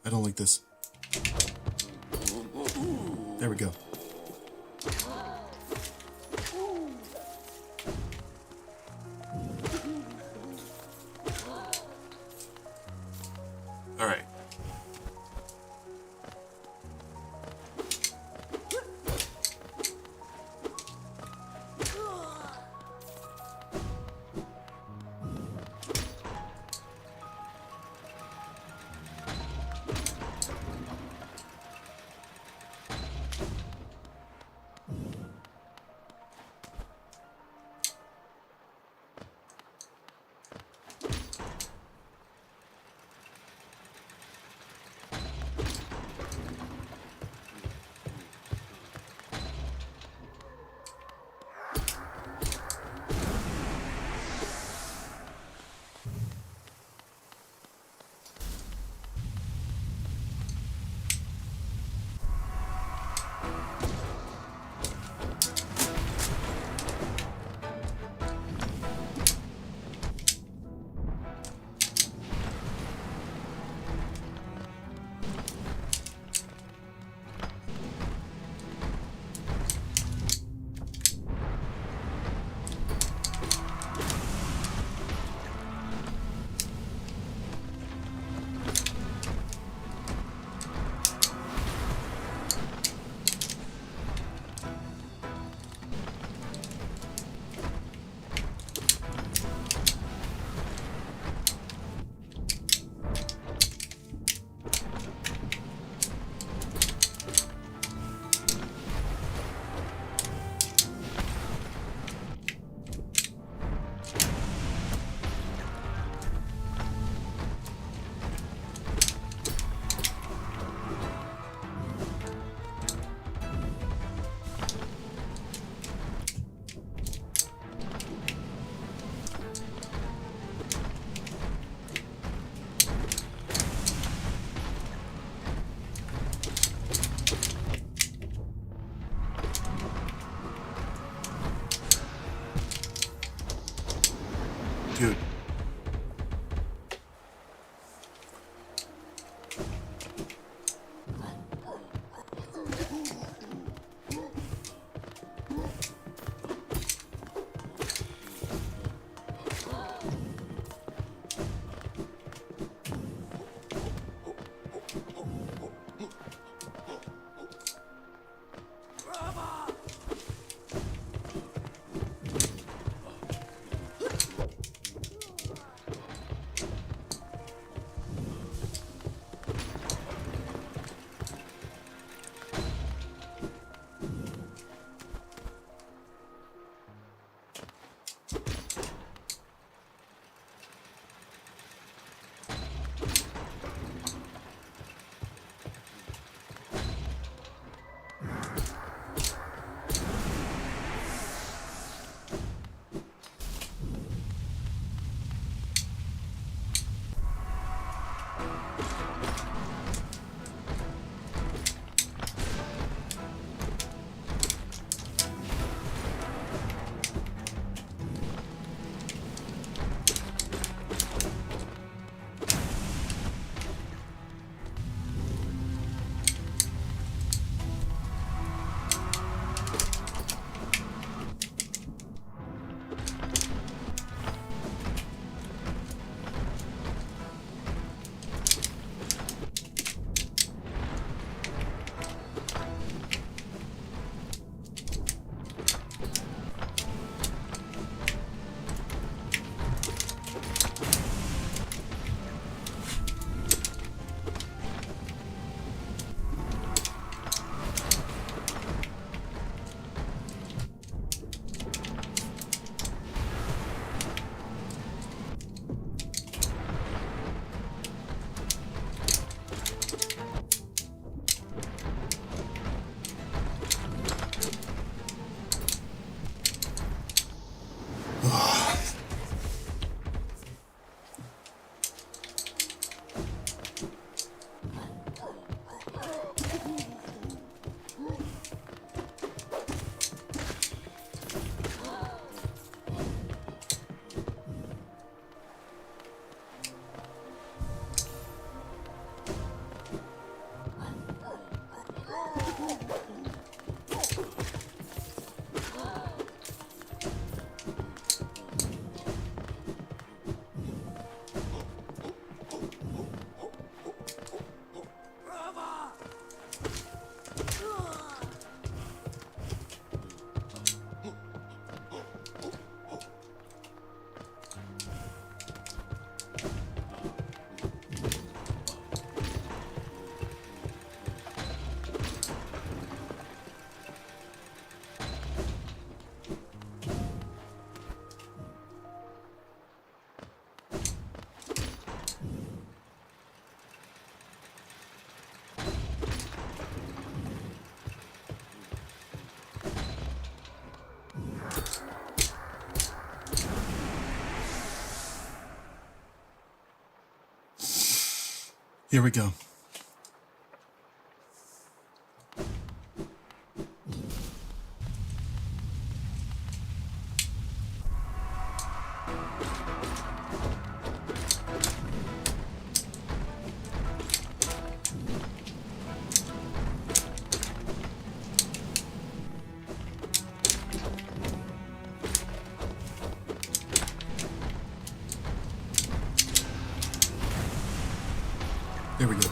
I don't like this. There we go. All right. Dude. Here we go. There we go.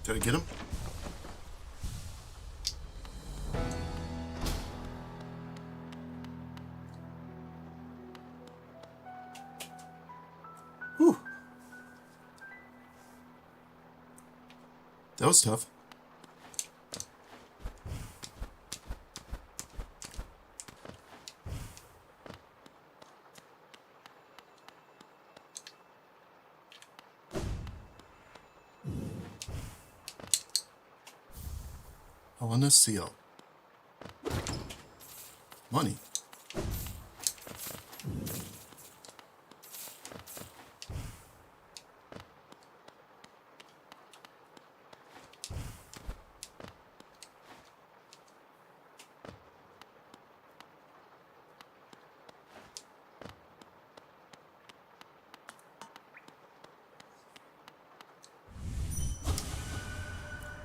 Did I get him? Whew. That was tough. I want to seal. Money.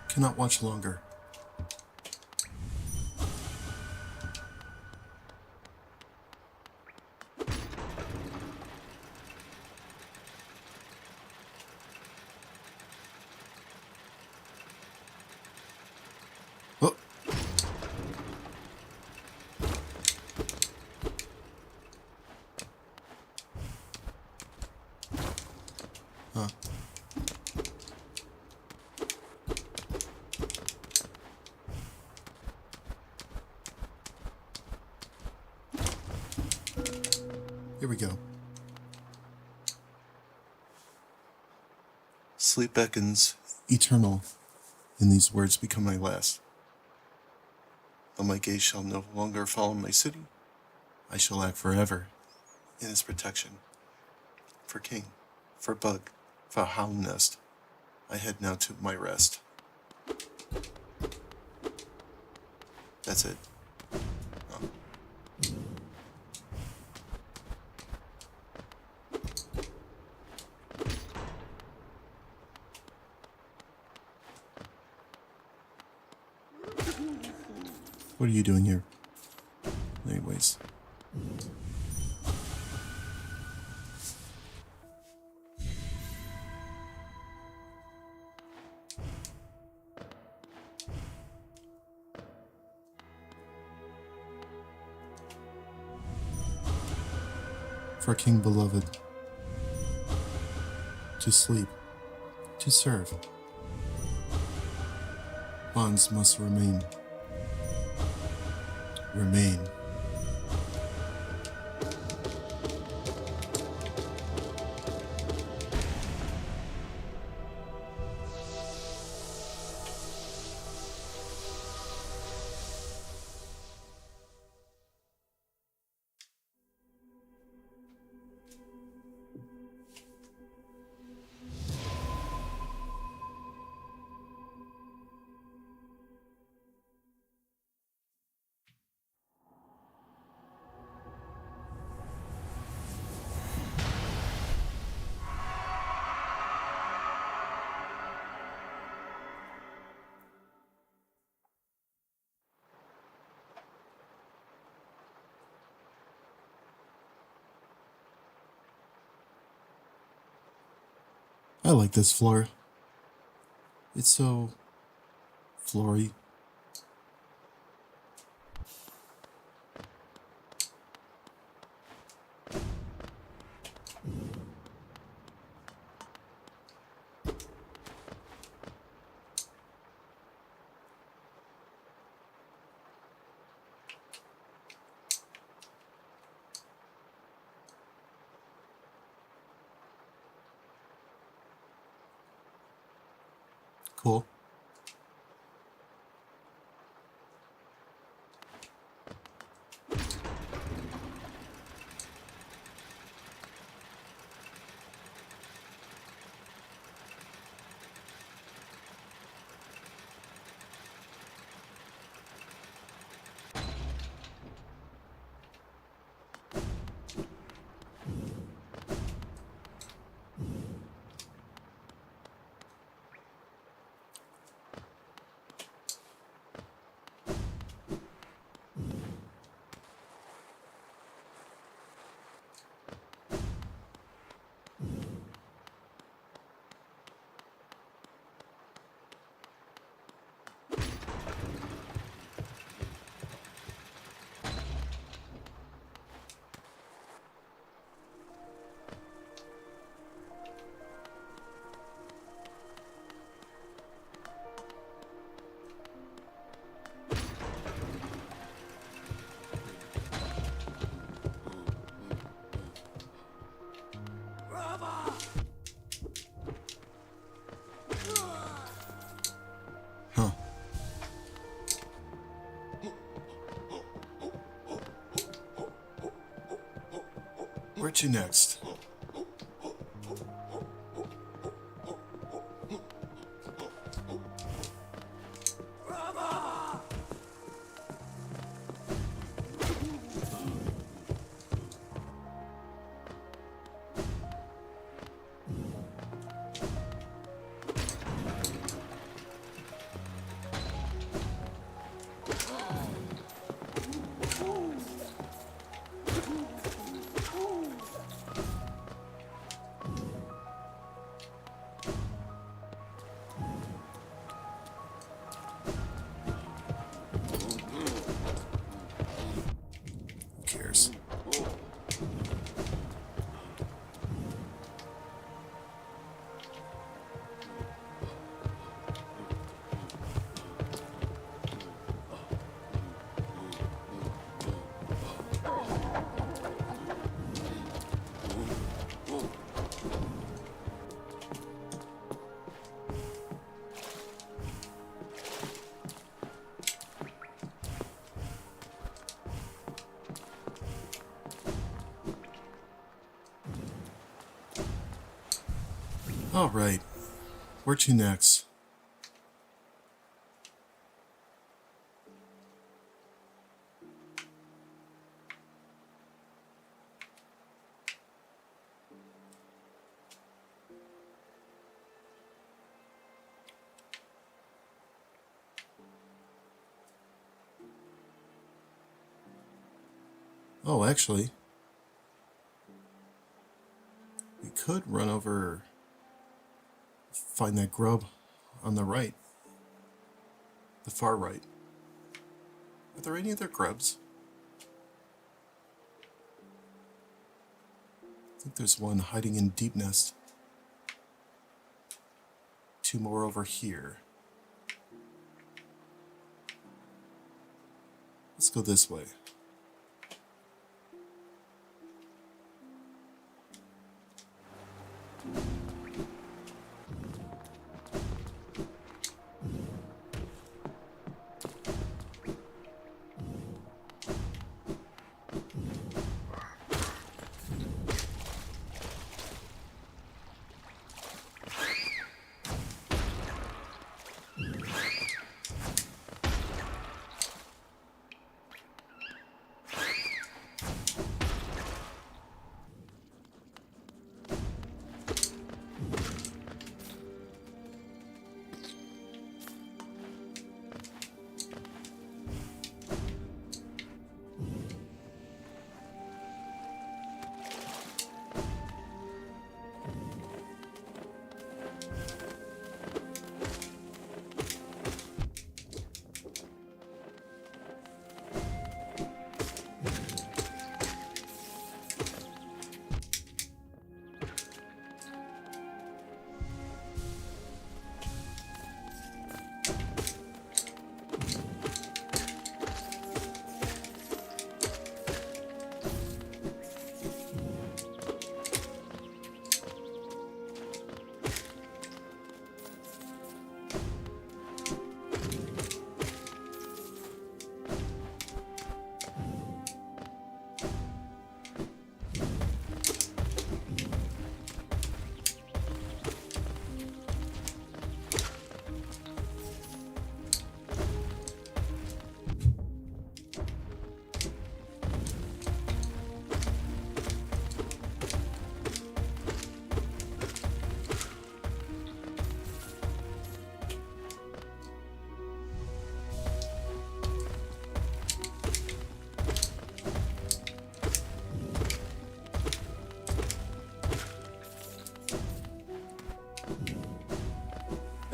Cannot watch longer. Oh. Huh. Here we go. Sleep beckons eternal, and these words become my last. Though my gaze shall no longer follow my city, I shall act forever in his protection. For king, for bug, for hound nest, I head now to my rest. That's it. Oh. What are you doing here? Anyways. For King beloved, to sleep, to serve. Bonds must remain. Remain. I like this floor. It's so flory. Cool. Huh. Where to next? Who cares? All right. Where to next? Oh, actually, we could run over, find that grub on the right, the far right. Are there any other grubs? I think there's one hiding in deep nest. Two more over here. Let's go this way.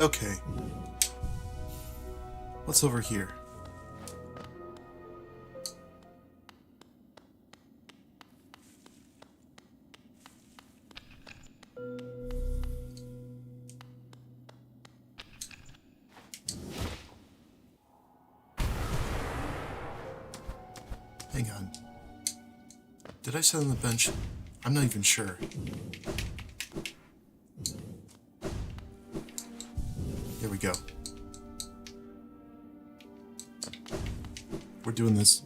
Okay. What's over here? Hang on. Did I sit on the bench? I'm not even sure. Here we go. We're doing this.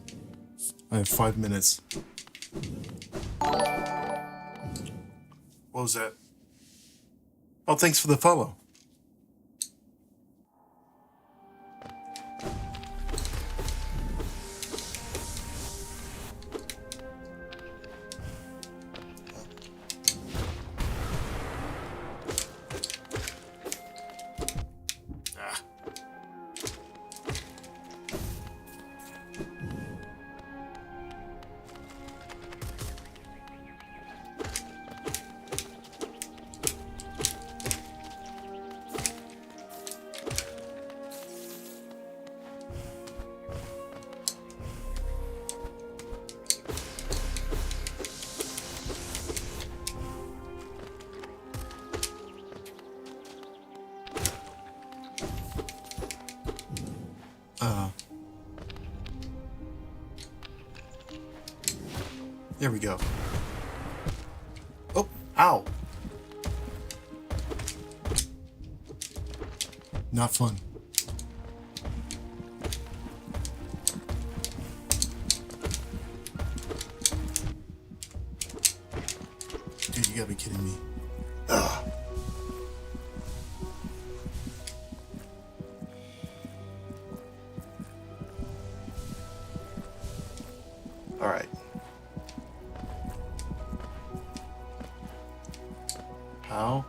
I have 5 minutes. What was that? Oh, thanks for the follow. There we go. Oh, ow. Not fun. Dude, you gotta be kidding me. Ugh. All right. How?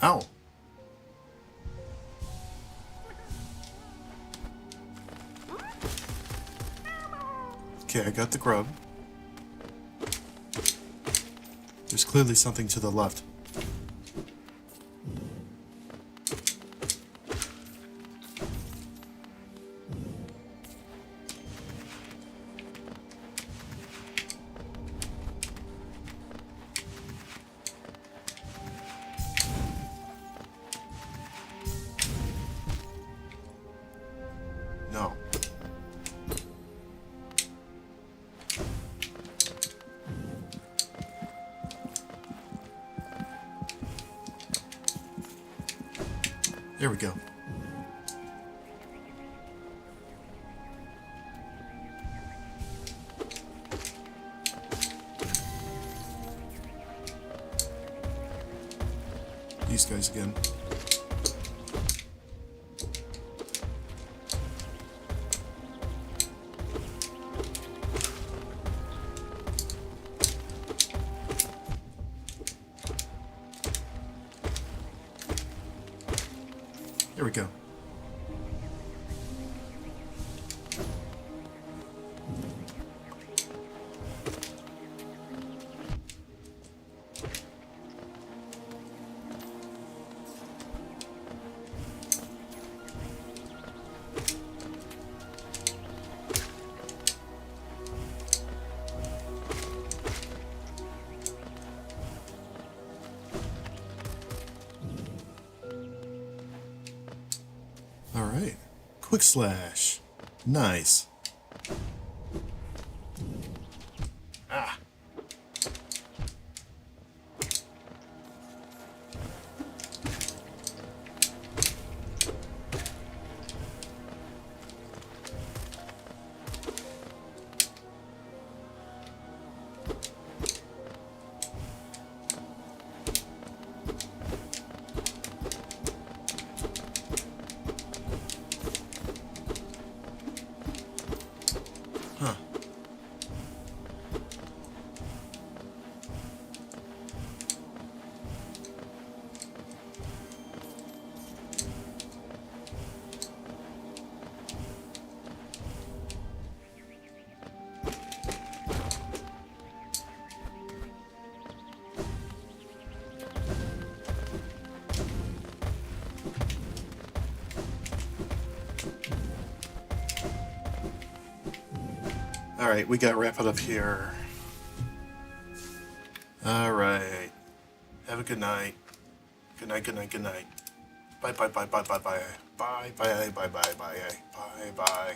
Ow. Okay, I got the grub. There's clearly something to the left. No. There we go. These guys again. There we go. All right. Quick slash. Nice. Ah. Alright, we gotta wrap it up here. Alright. Have a good night. Good night, good night, good night. Bye, bye, bye, bye, bye, bye. Bye, bye, bye, bye, bye, bye, bye, bye.